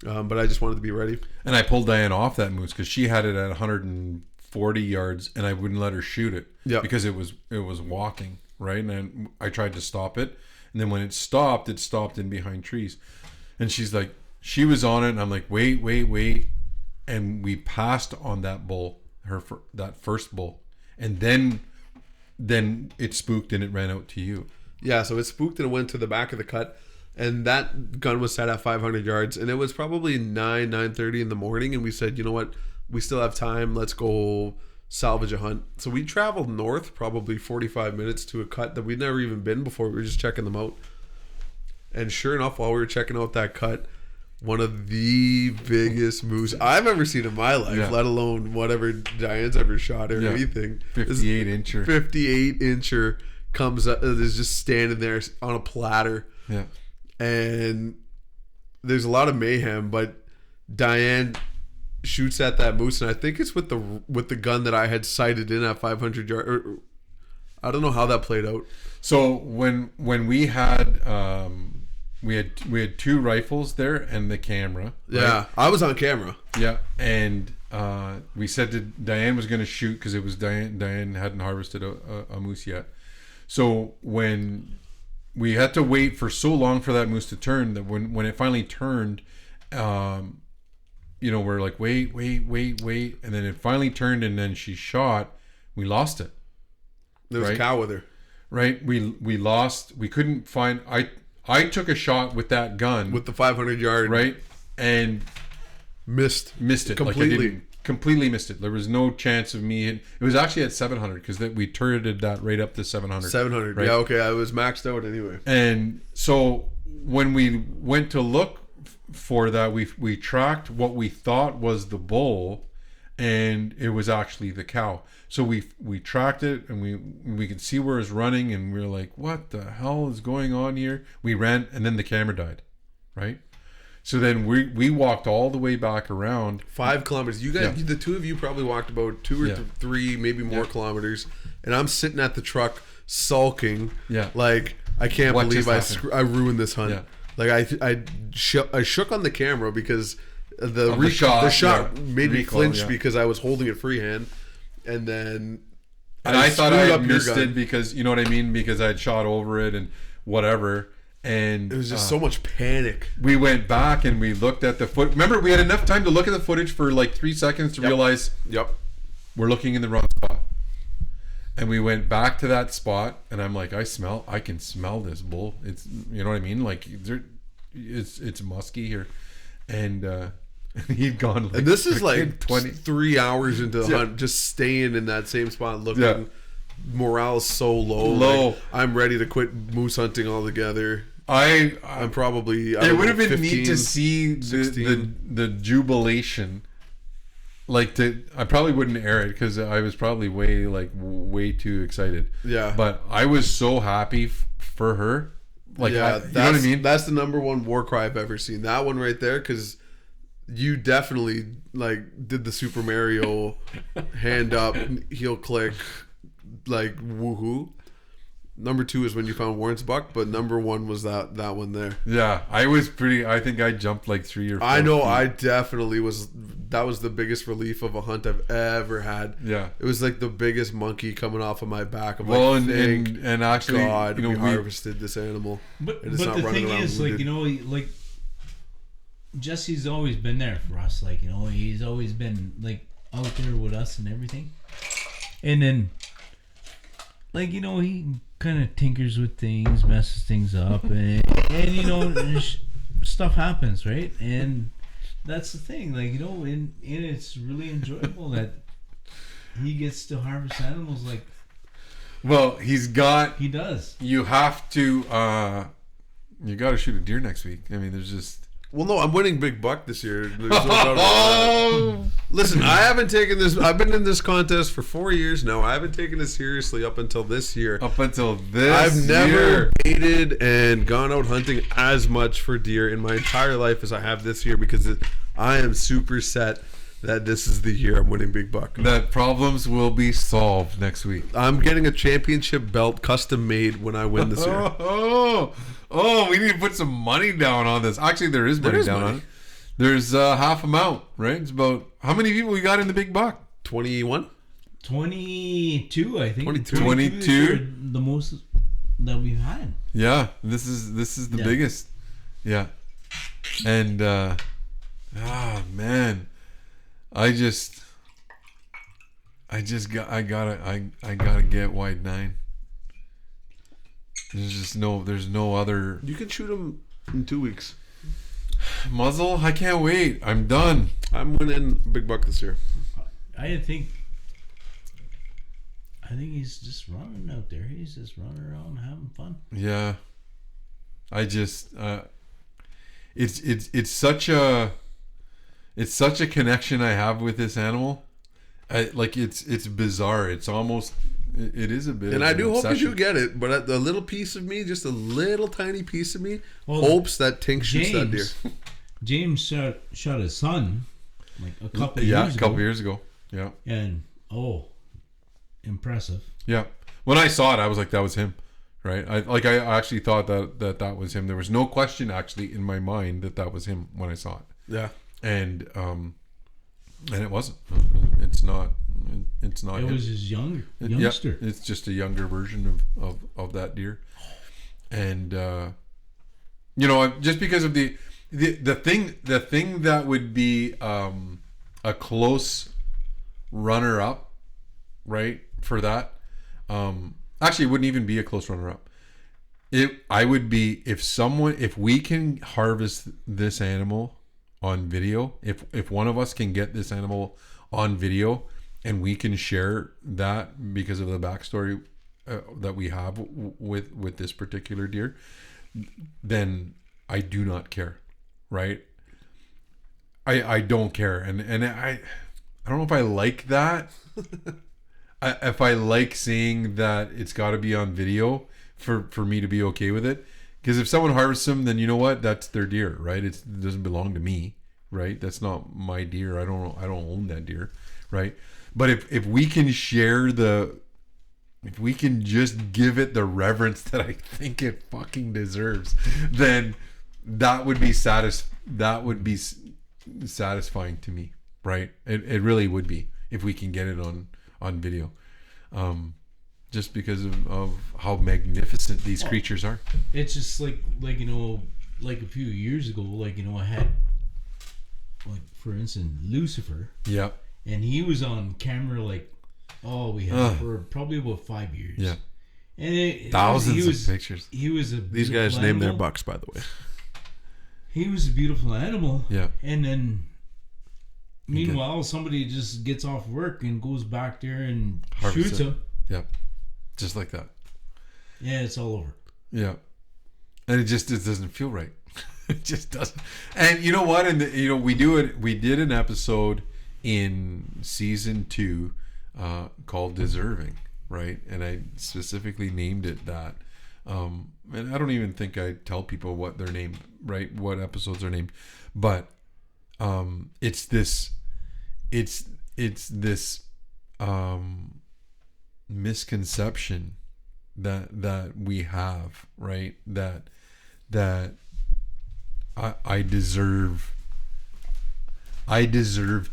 But I just wanted to be ready. And I pulled Diane off that moose because she had it at 140 yards, and I wouldn't let her shoot it because it was walking, right? And I tried to stop it, and then when it stopped in behind trees. And she's like, she was on it, and I'm like, wait. and we passed on that bull, that first bull, and then it spooked and it ran out to you. Yeah, so it spooked and it went to the back of the cut, and that gun was set at 500 yards, and it was probably 9:30 in the morning, and we said, you know what, we still have time, let's go salvage a hunt. So we traveled north probably 45 minutes to a cut that we'd never even been before. We were just checking them out, and sure enough, while we were checking out that cut, one of the biggest moose I've ever seen in my life, let alone whatever Diane's ever shot or anything. 58 incher. 58 incher comes up, is just standing there on a platter. Yeah. And there's a lot of mayhem, but Diane shoots at that moose, and I think it's with the gun that I had sighted in at 500 yards. I don't know how that played out. So when we had we had two rifles there and the camera. Right? Yeah, I was on camera. Yeah, and we said that Diane was going to shoot because it was Diane hadn't harvested a moose yet. So when we had to wait for so long for that moose to turn, that when it finally turned, we're like, wait, and then it finally turned, and then she shot. We lost it. There was a cow with her. Right, we lost. We couldn't find. I took a shot with that gun with the 500 yard, right, and missed it completely. Completely missed it. There was no chance of me. It was actually at 700 because we turreted that right up to 700. 700, right? Yeah, okay. I was maxed out anyway. And so when we went to look for that, we tracked what we thought was the bull, and it was actually the cow. So we tracked it, and we could see where it was running, and we were like, what the hell is going on here? We ran, and then the camera died, right? So then we walked all the way back around 5 kilometers. You guys, the two of you probably walked about 2 or 3, maybe more kilometers, and I'm sitting at the truck sulking. Yeah, like I can't believe I ruined this hunt. Yeah. Like I shook on the camera because the shot made me flinch because I was holding it freehand, and then I thought I had missed it because you know what I mean, because I'd shot over it and whatever. And it was just so much panic. We went back and we looked at the foot. Remember, we had enough time to look at the footage for like 3 seconds to realize we're looking in the wrong spot. And we went back to that spot, and I'm like, I can smell this bull. It's, you know what I mean? Like it's musky here, and he'd gone. Like, and this is like 3 hours into the hunt, just staying in that same spot, looking. Yeah. Morale's so low. Like, I'm ready to quit moose hunting altogether. I'm probably. It would have been 15, neat to see the jubilation. Like I probably wouldn't air it because I was probably way too excited. Yeah. But I was so happy for her. Like, you know what I mean? That's the number one war cry I've ever seen. That one right there, because you definitely did the Super Mario hand up, heel click, like woohoo. Number 2 is when you found Warren's buck, but number 1 was that one there. Yeah, I think I jumped like 3 or 4 I know, feet. I definitely was. That was the biggest relief of a hunt I've ever had. Yeah, it was like the biggest monkey coming off of my back. I'm and actually, God, we harvested this animal. But the thing is, like Jesse's always been there for us. Like, he's always been like out there with us and everything. And then, like, he kind of tinkers with things, messes things up, and stuff happens, right? And that's the thing, like, and it's really enjoyable that he gets to harvest animals. Like, well, he does. You have to, you got to shoot a deer next week. I mean, there's just. Well, no, I'm winning big buck this year. There's no doubt about that. Listen, I haven't taken this. I've been in this contest for 4 years now. I haven't taken it seriously up until this year. I've never baited and gone out hunting as much for deer in my entire life as I have this year, because I am super set that this is the year I'm winning big buck. That problems will be solved next week. I'm getting a championship belt custom made when I win this year. Oh, we need to put some money down on this. Actually, there is money on it. There's half amount, right? It's about, how many people we got in the big buck? 21? 22, I think. 22? The most that we've had. Yeah, this is the biggest. Yeah. And, man. I gotta get wide 9. There's no other. You can shoot him in 2 weeks. Muzzle, I can't wait. I'm done. I'm winning big buck this year. I think he's just running out there. He's just running around having fun. Yeah. I just it's such a connection I have with this animal. It's bizarre. It's almost it is a bit. And of I an do hope obsession. you do get it, but a little piece of me, just a little tiny piece of me, hopes that Tink shoots that deer. James shot his son like a couple years ago. Yeah, a couple years ago. Yeah. And impressive. Yeah. When I saw it, I was like, that was him. Right? I actually thought that was him. There was no question actually in my mind that was him when I saw it. Yeah. And it wasn't. It's not. It's not. It was his youngster. Yeah, it's just a younger version of that deer. And just because of the thing that would be a close runner up, right, for that. Actually, it wouldn't even be a close runner up. I would be if we can harvest this animal on video, if one of us can get this animal on video and we can share that because of the backstory that we have with this particular deer, then I do not care, right? I don't care, and I don't know if I like that. If I like seeing that it's got to be on video for me to be okay with it, because if someone harvests them, then you know what, that's their deer, right? It doesn't belong to me, right? That's not my deer. I don't own that deer, right? But if we can share if we can just give it the reverence that I think it fucking deserves, then that would be satisfying to me, right? It really would be if we can get it on video, just because of how magnificent these creatures are. It's just like a few years ago, I had, for instance, Lucifer. Yeah. And he was on camera we had for probably about 5 years. Yeah. And thousands of pictures. He was a These guys named their bucks, by the way. He was a beautiful animal. Yeah. And then meanwhile, somebody just gets off work and goes back there and shoots him. Yeah. Just like that. Yeah, it's all over. Yeah. And it doesn't feel right. It just doesn't. And you know what? And we did an episode in season 2 called Deserving, right? And I specifically named it that. And I don't even think I tell people what they're named, right? What episodes are named. But it's this misconception that we have, right? That I deserve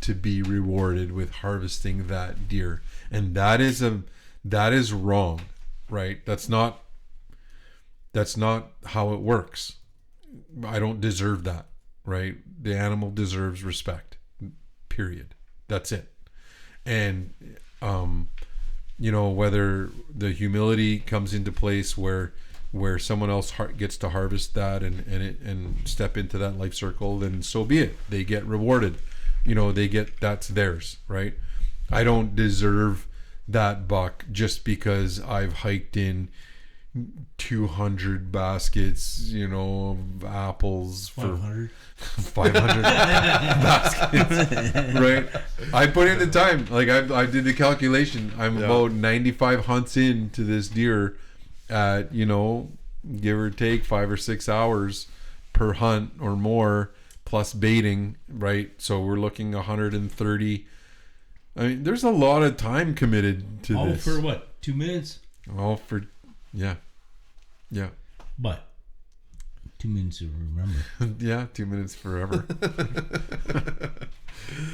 to be rewarded with harvesting that deer, and that is wrong, right? That's not how it works. I don't deserve that, right? The animal deserves respect, period. That's it. And whether the humility comes into place where someone else gets to harvest that and step into that life circle, then so be it. They get rewarded. That's theirs, right? I don't deserve that buck just because I've hiked in 200 baskets, of apples for 500 baskets, right? I put in the time. I did the calculation. I'm about 95 hunts into this deer at, give or take 5 or 6 hours per hunt or more, plus baiting, right? So we're looking 130. I mean, there's a lot of time committed to this. For what? 2 minutes? Yeah. But 2 minutes to remember. Yeah, 2 minutes forever.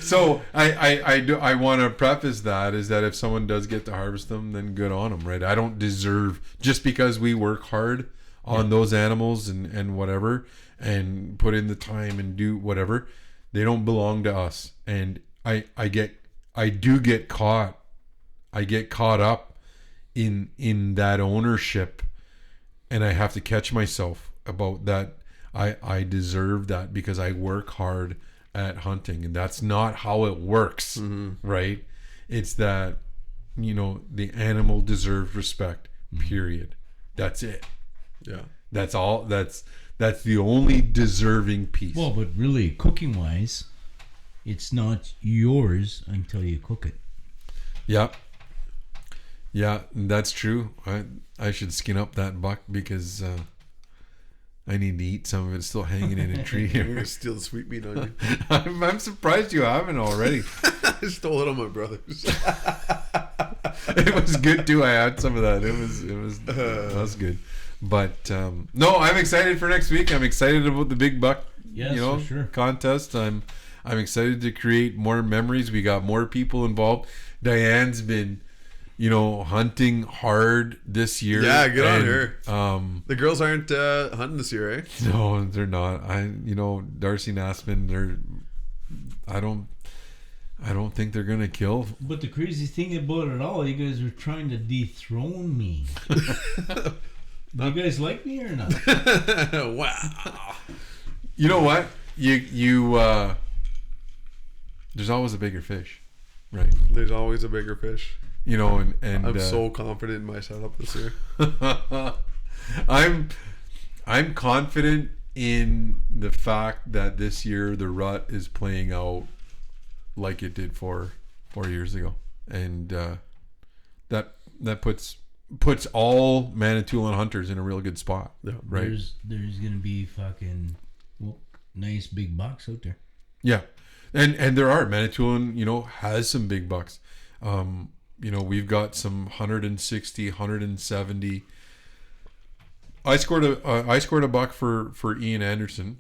So I want to preface that is that if someone does get to harvest them, then good on them, right? I don't deserve, just because we work hard on those animals and whatever, and put in the time and do whatever, they don't belong to us. And I do get caught. I get caught up in that ownership, and I have to catch myself about that. I deserve that because I work hard at hunting, and that's not how it works, right? It's that, the animal deserves respect, period. That's it. Yeah. That's all. That's the only deserving piece. Well, but really, cooking wise, it's not yours until you cook it. Yeah. Yeah, that's true. I should skin up that buck because I need to eat some of it. It's still hanging in a tree I'm here. gonna steal the sweet meat on you. I'm surprised you haven't already. I stole it on my brothers. It was good too. I had some of that. It was good. But no, I'm excited for next week. I'm excited about the big buck, for sure. contest. I'm excited to create more memories. We got more people involved. Diane's been, hunting hard this year. Yeah, good on her. The girls aren't hunting this year, eh? No, they're not. Darcy and Aspen, I don't think they're gonna kill. But the crazy thing about it all, you guys are trying to dethrone me. Do you guys like me or not? Wow. You know what? You there's always a bigger fish, right? There's always a bigger fish. And I'm so confident in my setup this year. I'm confident in the fact that this year the rut is playing out like it did 4 years ago, and that puts all Manitoulin hunters in a real good spot. Yeah, right. There's gonna be fucking nice big bucks out there. Yeah, and there are. Manitoulin, has some big bucks. We've got some 160, 170. I scored a buck for Ian Anderson.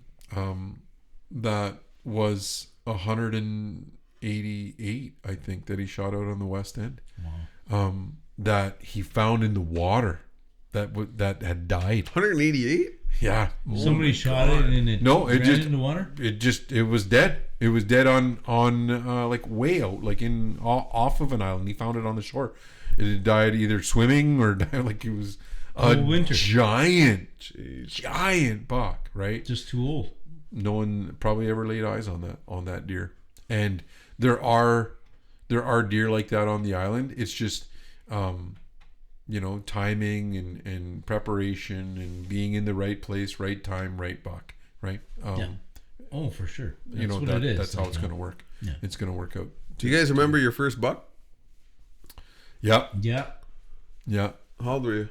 That was 188, I think, that he shot out on the west end. Wow. That he found in the water that had died. 188? Yeah. Somebody shot it and it ran in the water? It was dead. It was dead on like way out, like off of an island. He found it on the shore. It had died either swimming or died, like it was a giant buck, right? Just too old. No one probably ever laid eyes on that deer. And there are deer like that on the island. It's just timing and preparation and being in the right place, right time, right buck, right? Yeah. Oh, for sure. That's what it is. That's how it's going to work. Yeah. It's going to work out. Do you guys remember your first buck? Yeah. Yeah. Yeah. How old were you?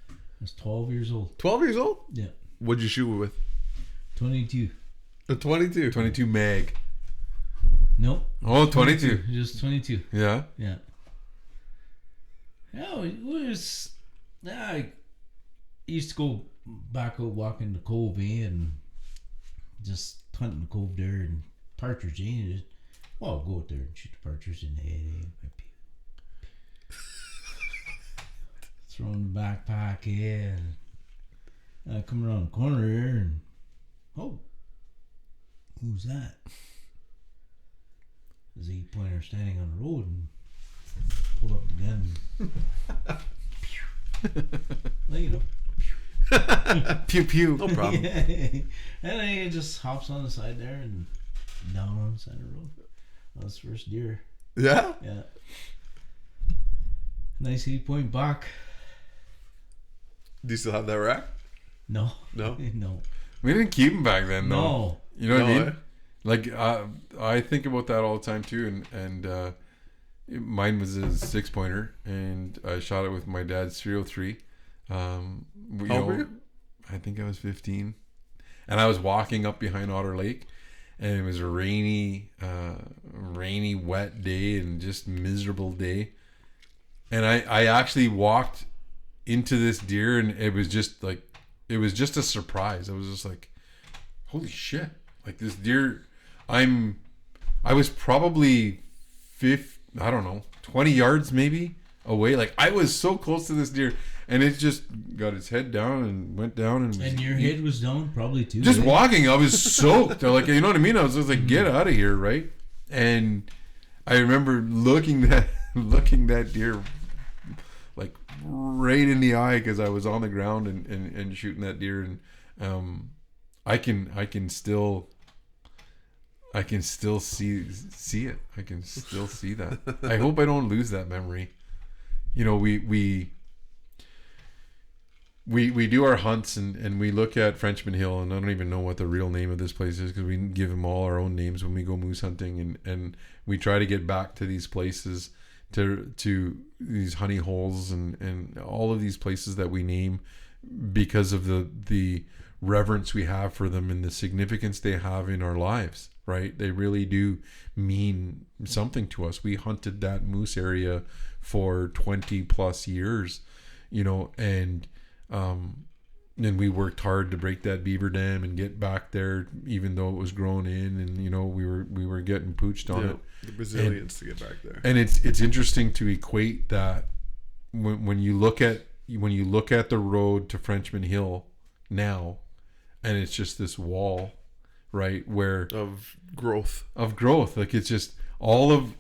I was 12 years old. 12 years old? Yeah. What'd you shoot with? 22. A 22? 22 mag. Nope. Oh, 22. Just 22. Yeah. Yeah. Yeah, it was. I used to go back out walking the cove, and just hunting the cove there and partridge. Go out there and shoot the partridge in the head. Throw in the backpack, and I come around the corner here, and who's that? There's a 8-pointer standing on the road, and pull up the gun. Pew pew. No problem. And then he just hops on the side there and down on the side of the road. That was the first deer. Yeah? Yeah. Nice 8-point buck. Do you still have that rack? No. No? No. We didn't keep them back then, though. No. You know what I mean? Eh? Like, I think about that all the time, too. And mine was a 6-pointer, and I shot it with my dad's 303. How old were you? I think I was 15. And I was walking up behind Otter Lake, and it was a rainy, wet day and just miserable day. And I actually walked into this deer, and it was just a surprise. I was just like, holy shit. Like this deer, I was probably 20 yards maybe away. Like I was so close to this deer, and it just got its head down and went down. And your head was down probably too. Just right? walking, I was soaked. Like, you know what I mean? I was just like, get out of here, right? And I remember looking that deer like right in the eye because I was on the ground and shooting that deer, and I can still see it. I can still see that. I hope I don't lose that memory. You know, we do our hunts and we look at Frenchman Hill, and I don't even know what the real name of this place is because we give them all our own names when we go moose hunting, and we try to get back to these places, to these honey holes and all of these places that we name because of the reverence we have for them and the significance they have in our lives, right? They really do mean something to us. We hunted that moose area for 20 plus years, you know, and we worked hard to break that beaver dam and get back there, even though it was grown in, and you know we were getting pooched on it. The Brazilians to get back there. And it's interesting to equate that when you look at the road to Frenchman Hill now, and it's just this wall, right, where of growth. Like it's just all of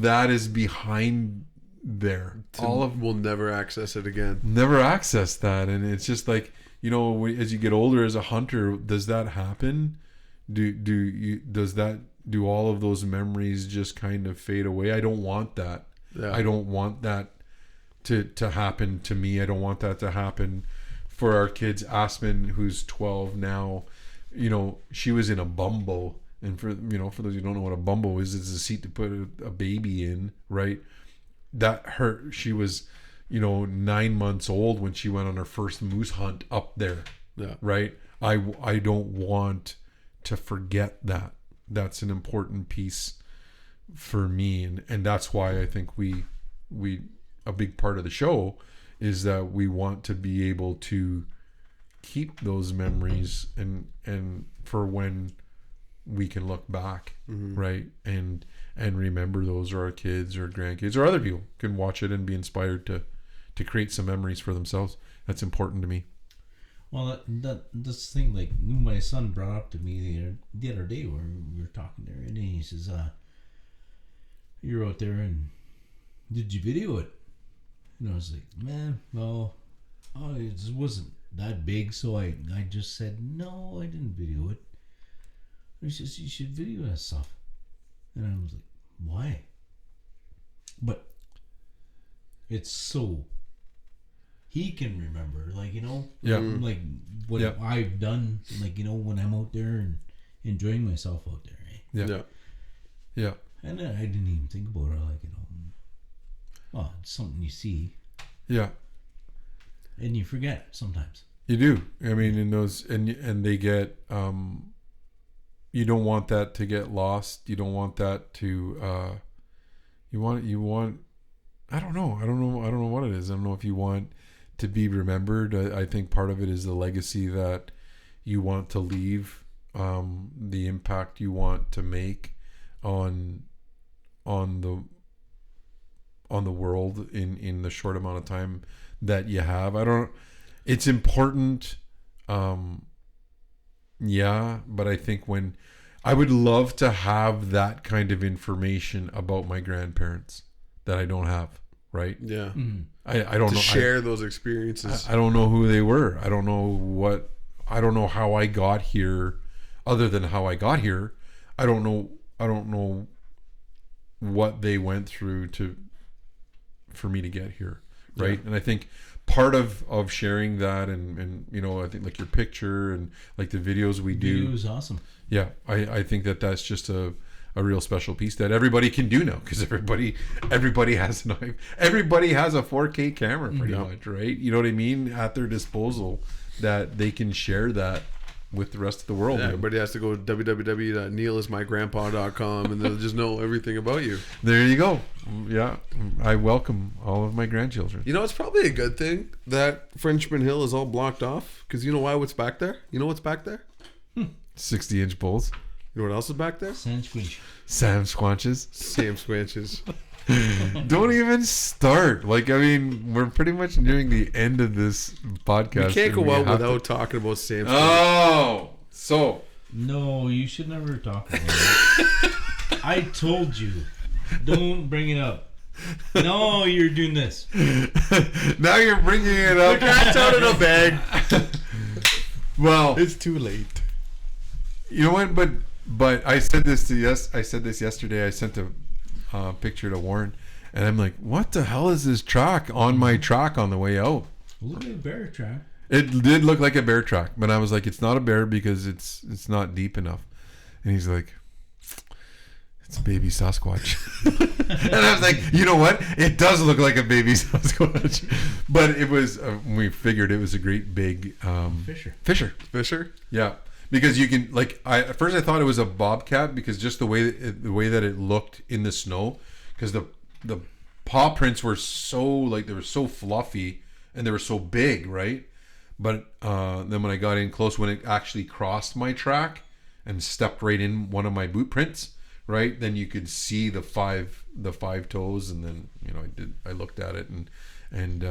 that is behind there. We'll never access it again. Never access that, and it's just like, you know, as you get older as a hunter, does that happen? Do all of those memories just kind of fade away? I don't want that. Yeah. I don't want that to happen to me. I don't want that to happen for our kids. Aspen, who's 12 now, you know, she was in a bumbo, and for those who don't know what a bumbo is, it's a seat to put a baby in, right? She was, you know, 9 months old when she went on her first moose hunt up there. Yeah. Right. I don't want to forget that. That's an important piece for me, and that's why I think we a big part of the show is that we want to be able to keep those memories and for when we can look back, right, and remember those, or our kids or grandkids or other people can watch it and be inspired to create some memories for themselves. That's important to me. Well, this thing, like my son brought up to me the other day where we were talking there, and he says, "You're out there, and did you video it?" And I was like, "Man, well, it just wasn't that big, so I just said no, I didn't video it." And he says, "You should video that stuff," and I was like, "Why?" But it's so he can remember, like, you know, like what I've done, like, you know, when I'm out there and enjoying myself out there, yeah. And I didn't even think about it, like, you know, well, it's something you see, and you forget sometimes. You do. I mean, in those, and they get, you don't want that to get lost. You don't want that to, you want. I don't know what it is. I don't know if you want to be remembered. I think part of it is the legacy that you want to leave, the impact you want to make on the world in the short amount of time that you have. It's important, but I think when I would love to have that kind of information about my grandparents that I don't have, right? Yeah. Mm-hmm. I don't know. Share those experiences. I don't know who they were. I don't know how I got here, other than how I got here. I don't know what they went through for me to get here, right? And I think part of sharing that and you know, I think like your picture and like the videos we do. Video is awesome. Yeah, I think that's just a real special piece that everybody can do now, because everybody has a 4K camera pretty much, right? You know what I mean, at their disposal, that they can share that with the rest of the world. Yeah, everybody has to go to www.neilismygrandpa.com and they'll just know everything about you. There you go. Yeah, I welcome all of my grandchildren. You know, it's probably a good thing that Frenchman Hill is all blocked off, because you know why? What's back there? You know what's back there? 60-inch bulls. You know what else is back there? Sam Squanches. Sam Squanches. Don't even start. Like, I mean, we're pretty much nearing the end of this podcast. We can't go out without talking about Sam Squanches. Oh, so. No, you should never talk about it. I told you, don't bring it up. No, you're doing this. Now you're bringing it up. The cat's out of the bag. Well, It's too late. you know what? But I said this yesterday. I sent a picture to Warren, and I'm like, "What the hell is this track on my track on the way out?" Look at a bear track. It did look like a bear track, but I was like, "It's not a bear because it's not deep enough." And he's like, "It's a baby Sasquatch." And I was like, "You know what? It does look like a baby Sasquatch." But it was. We figured it was a great big Fisher. Yeah. Because you can at first I thought it was a bobcat because just the way that it looked in the snow, because the paw prints were so they were so fluffy and they were so big, right? But then when I got in close, when it actually crossed my track and stepped right in one of my boot prints, right? Then you could see the five toes, and then I looked at it and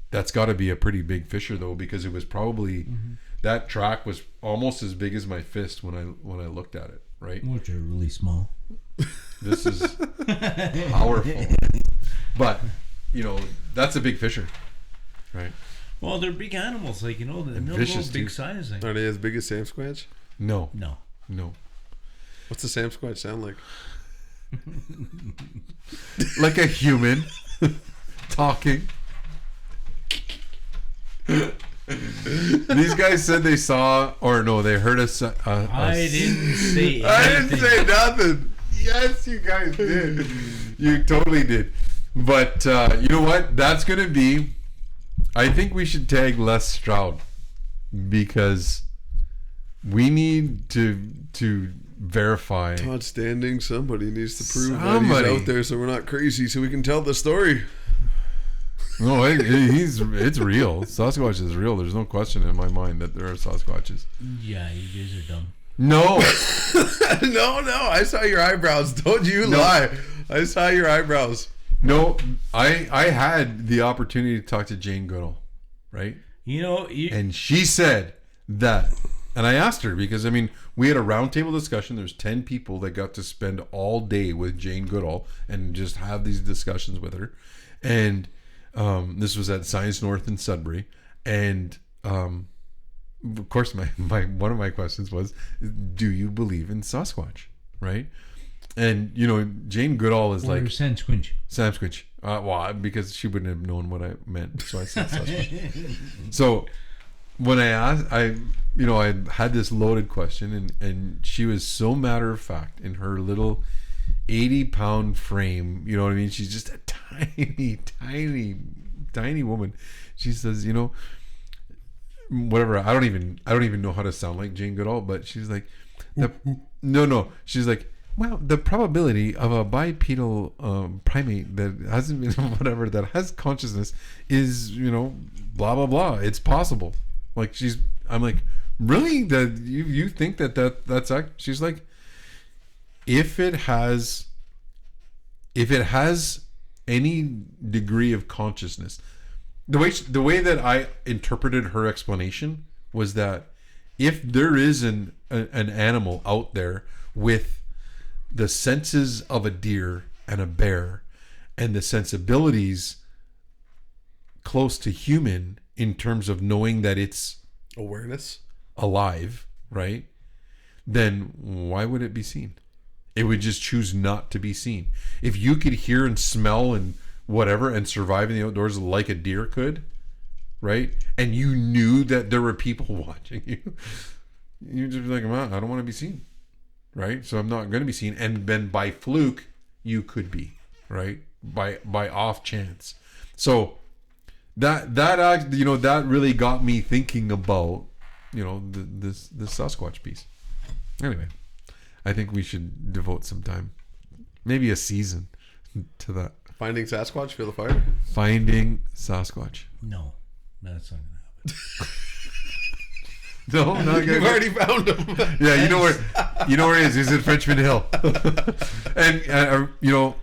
that's got to be a pretty big Fisher though, because it was probably. Mm-hmm. That track was almost as big as my fist when I looked at it, right? Which are really small. This is powerful. But, that's a big Fisher, right? Well, they're big animals, they'll go vicious big too. size. Are they as big as Sasquatch? No. What's the Sasquatch sound like? Like a human talking. These guys said they saw, or no, they heard us. I didn't say anything. I didn't say nothing. Yes, you guys did. You totally did. But you know what? That's going to be. I think we should tag Les Stroud because we need to verify. Todd Standing, somebody needs to prove that he's out there, so we're not crazy, so we can tell the story. No, it's real. Sasquatch is real. There's no question in my mind that there are Sasquatches. Yeah, you guys are dumb. No. No. I saw your eyebrows. Don't you lie. I saw your eyebrows. No, I had the opportunity to talk to Jane Goodall, right? And she said that, and I asked her because we had a roundtable discussion. There's 10 people that got to spend all day with Jane Goodall and just have these discussions with her, and. This was at Science North in Sudbury, and of course my one of my questions was, do you believe in Sasquatch, right? And Jane Goodall is like Sasquatch. Well, because she wouldn't have known what I meant, so I said Sasquatch. So when I asked, I had this loaded question, and she was so matter of fact in her little 80-pound frame, you know what I mean? She's just a tiny woman. She says, whatever. I don't even know how to sound like Jane Goodall, but she's like, no. She's like, well, the probability of a bipedal primate that hasn't been whatever that has consciousness is blah blah blah. It's possible. I'm like, really? That you think that's she's like. If it has any degree of consciousness, the way that I interpreted her explanation was that if there is an animal out there with the senses of a deer and a bear and the sensibilities close to human in terms of knowing that it's awareness alive, right? Then why would it be seen? It would just choose not to be seen. If you could hear and smell and whatever and survive in the outdoors like a deer could, right? And you knew that there were people watching you, you'd just be like, well, I don't want to be seen, right? So I'm not going to be seen. And then by fluke, you could be, right? By off chance. So that really got me thinking about, this Sasquatch piece. Anyway. I think we should devote some time, maybe a season, to that. Finding Sasquatch, Feel the Fire? Finding Sasquatch. No, that's not going to happen. No, not You've already found him. Yeah, you know where he is. He's in Frenchman Hill. And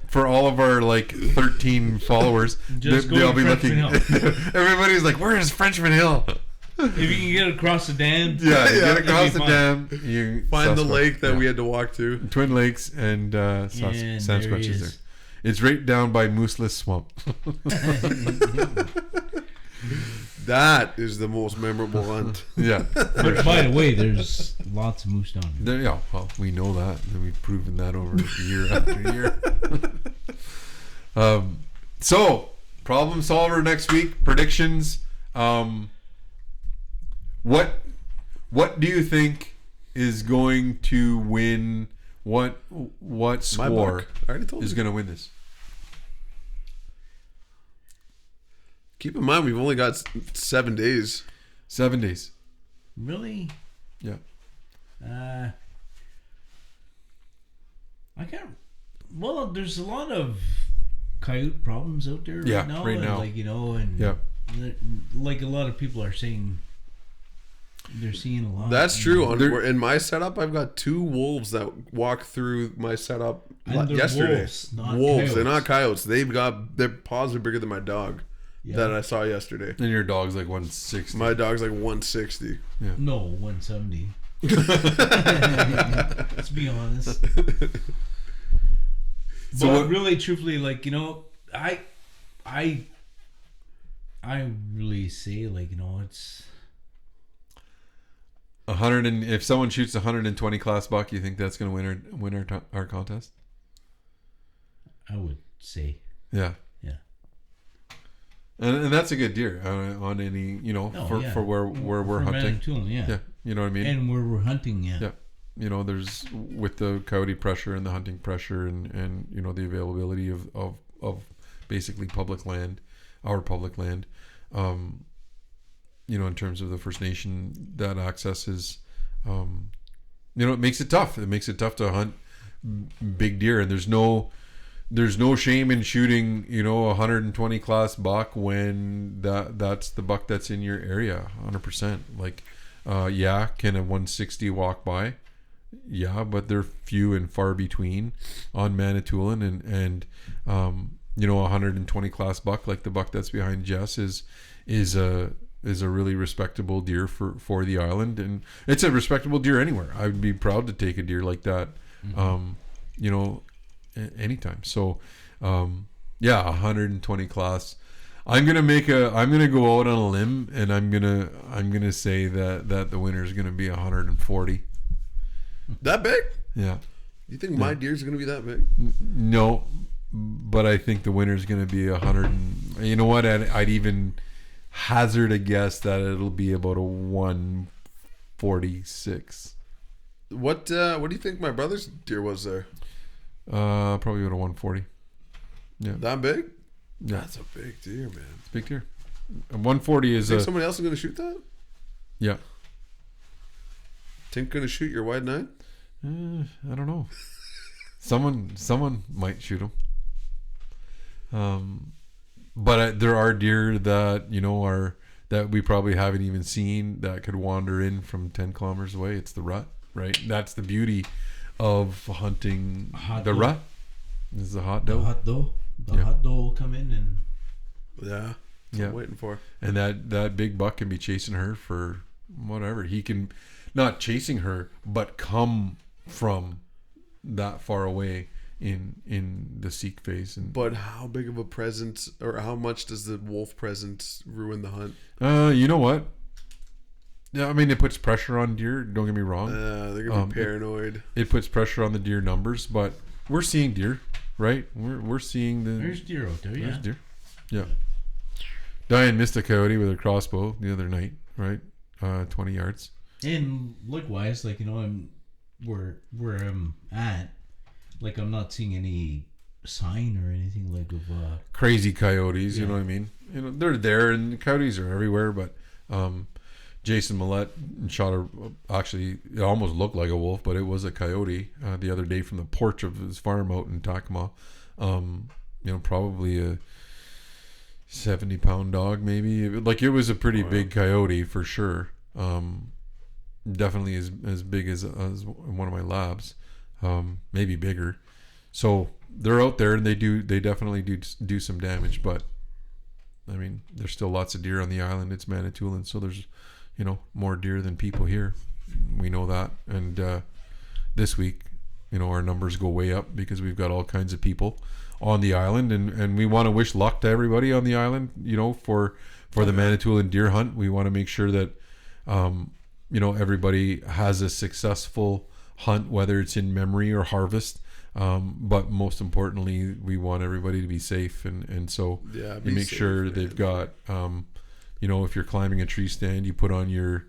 for all of our 13 followers, they'll be looking. Everybody's like, "Where is Frenchman Hill?" If you can get across the dam, get across the dam. You find the lake that we had to walk to. Twin Lakes and Sasquatch is there. It's right down by Mooseless Swamp. That is the most memorable hunt. Yeah. But by the way, there's lots of moose down here. Yeah, well, we know that. We've proven that over year after year. So, problem solver next week. Predictions. What do you think is going to win? What score is going to win this? Keep in mind, we've only got 7 days. 7 days. Really? Yeah. I can't. Well, there's a lot of coyote problems out there right now. Right now. Like a lot of people are saying, they're seeing a lot. That's true. In my setup, I've got 2 wolves that walk through my setup yesterday. Wolves, not wolves. Coyotes. They're not coyotes. Their paws are bigger than my dog that I saw yesterday. And your dog's like 160. My dog's like 160. Yeah. No, 170. Let's be honest. But really, truthfully, I really say, it's 100. And if someone shoots 120 class buck, you think that's going to win our contest? I would say. Yeah. Yeah. And that's a good deer on any, for where we're hunting. Manitoulin, Yeah. You know what I mean? And where we're hunting, yeah. Yeah. There's with the coyote pressure and the hunting pressure and the availability of basically public land, our public land, in terms of the First Nation that accesses, it makes it tough. It makes it tough to hunt big deer, and there's no shame in shooting, 120 class buck when that's the buck that's in your area, 100%. Can a 160 walk by? Yeah, but they're few and far between on Manitoulin, and 120 class buck like the buck that's behind Jess is a really respectable deer for the island, and it's a respectable deer anywhere. I would be proud to take a deer like that, anytime. So, 120 class. I'm gonna go out on a limb, and I'm gonna say that the winner is gonna be 140. That big? Yeah. You think my deer's gonna be that big? No, but I think the winner is gonna be 100. You know what? I'd even hazard a guess that it'll be about a 146. What do you think my brother's deer was there? Probably about a 140. Yeah. That big? Yeah. That's a big deer, man. It's a big deer. 140 is. You think somebody else is gonna shoot that? Yeah. Tink gonna shoot your wide 9? I don't know. Someone might shoot him. But there are deer that that we probably haven't even seen that could wander in from 10 kilometers away. It's the rut, right? That's the beauty of hunting the rut. This is a hot doe. Hot doe will come in and that's what I'm waiting for. And that big buck can be chasing her for whatever. He can not chasing her, but come from that far away in the seek phase. But how big of a presence, or how much does the wolf presence ruin the hunt? You know what? Yeah, I mean, it puts pressure on deer. Don't get me wrong. They're gonna be paranoid. It puts pressure on the deer numbers, but we're seeing deer, right? We're seeing there's deer out there. There's deer. Yeah. Diane missed a coyote with a crossbow the other night, right? 20 yards. And likewise, I'm where I'm at, I'm not seeing any sign or anything of crazy coyotes. You know what I mean? They're there, and coyotes are everywhere. But Jason Millette shot actually, it almost looked like a wolf, but it was a coyote the other day from the porch of his farm out in Takama. Probably a 70-pound dog, maybe. It was a pretty big coyote for sure. Definitely as big as one of my labs, maybe bigger. So they're out there, and they definitely do some damage. But I mean, there's still lots of deer on the island. It's Manitoulin, so there's more deer than people here. We know that. And this week, our numbers go way up because we've got all kinds of people on the island, and we want to wish luck to everybody on the island, for the Manitoulin deer hunt. We want to make sure that everybody has a successful hunt, whether it's in memory or harvest. But most importantly, we want everybody to be safe, and so you make sure, man. They've got if you're climbing a tree stand, you put on your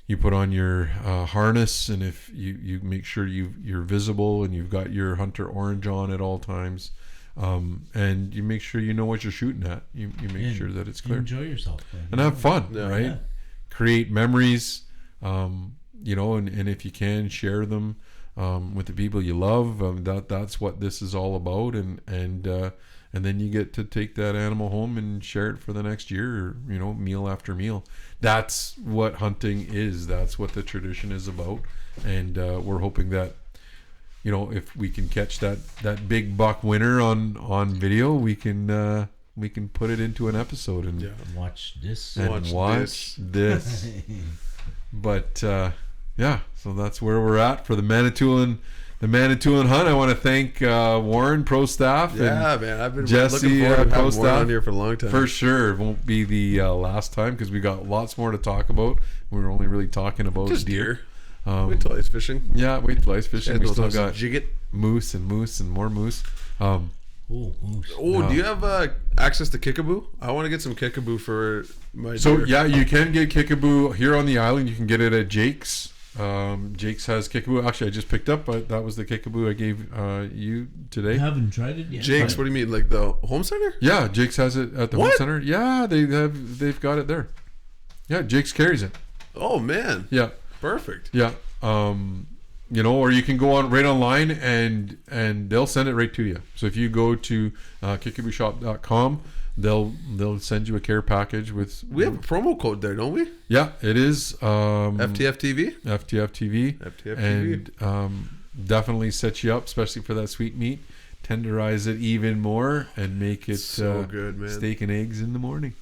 harness, and if you make sure you're visible and you've got your hunter orange on at all times, and you make sure you know what you're shooting at. You make sure that it's clear. Enjoy yourself, and have fun, right? Yeah. Create memories, and if you can, share them with the people you love. That's what this is all about, and then you get to take that animal home and share it for the next year, meal after meal. That's what hunting is. That's what the tradition is about, and we're hoping that if we can catch that big buck winner on video, we can put it into an episode and watch this. Watch this. But so that's where we're at for the Manitoulin hunt. I want to thank Warren, pro staff. Yeah, man, I've been Jesse, looking forward to pro having Warren staff on here for a long time. For sure, it won't be the last time because we got lots more to talk about. We were only really talking about just deer. Wait till ice fishing. Yeah, wait till ice fishing. We still got jigget, moose and more moose. Moose. Do you have access to kickaboo? I want to get some kickaboo for my deer. Yeah, you can get kickaboo here on the island. You can get it at Jake's. Jake's has kickaboo. Actually, I just picked up, but that was the kickaboo I gave you today. I haven't tried it yet. Jake's, what do you mean, like the home center? Yeah, Jake's has it at the home center. Yeah, they've got it there. Yeah, Jake's carries it. Oh man. Yeah. Perfect. Yeah. Or you can go right online and they'll send it right to you. So if you go to kickabooshop.com, they'll send you a care package with. We have a promo code there, don't we? Yeah, it is FTFTV. FTFTV, and definitely sets you up, especially for that sweet meat. Tenderize it even more and make it so good, man. Steak and eggs in the morning.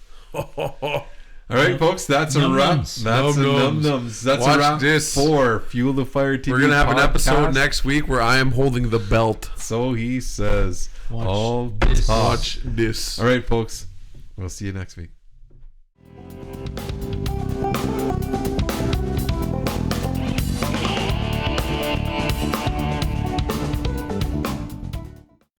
All right, folks, that's a wrap. That's a num-nums. That's a wrap for Fuel the Fire TV. We're going to have an episode next week where I am holding the belt. So he says. Watch this. All right, folks. We'll see you next week.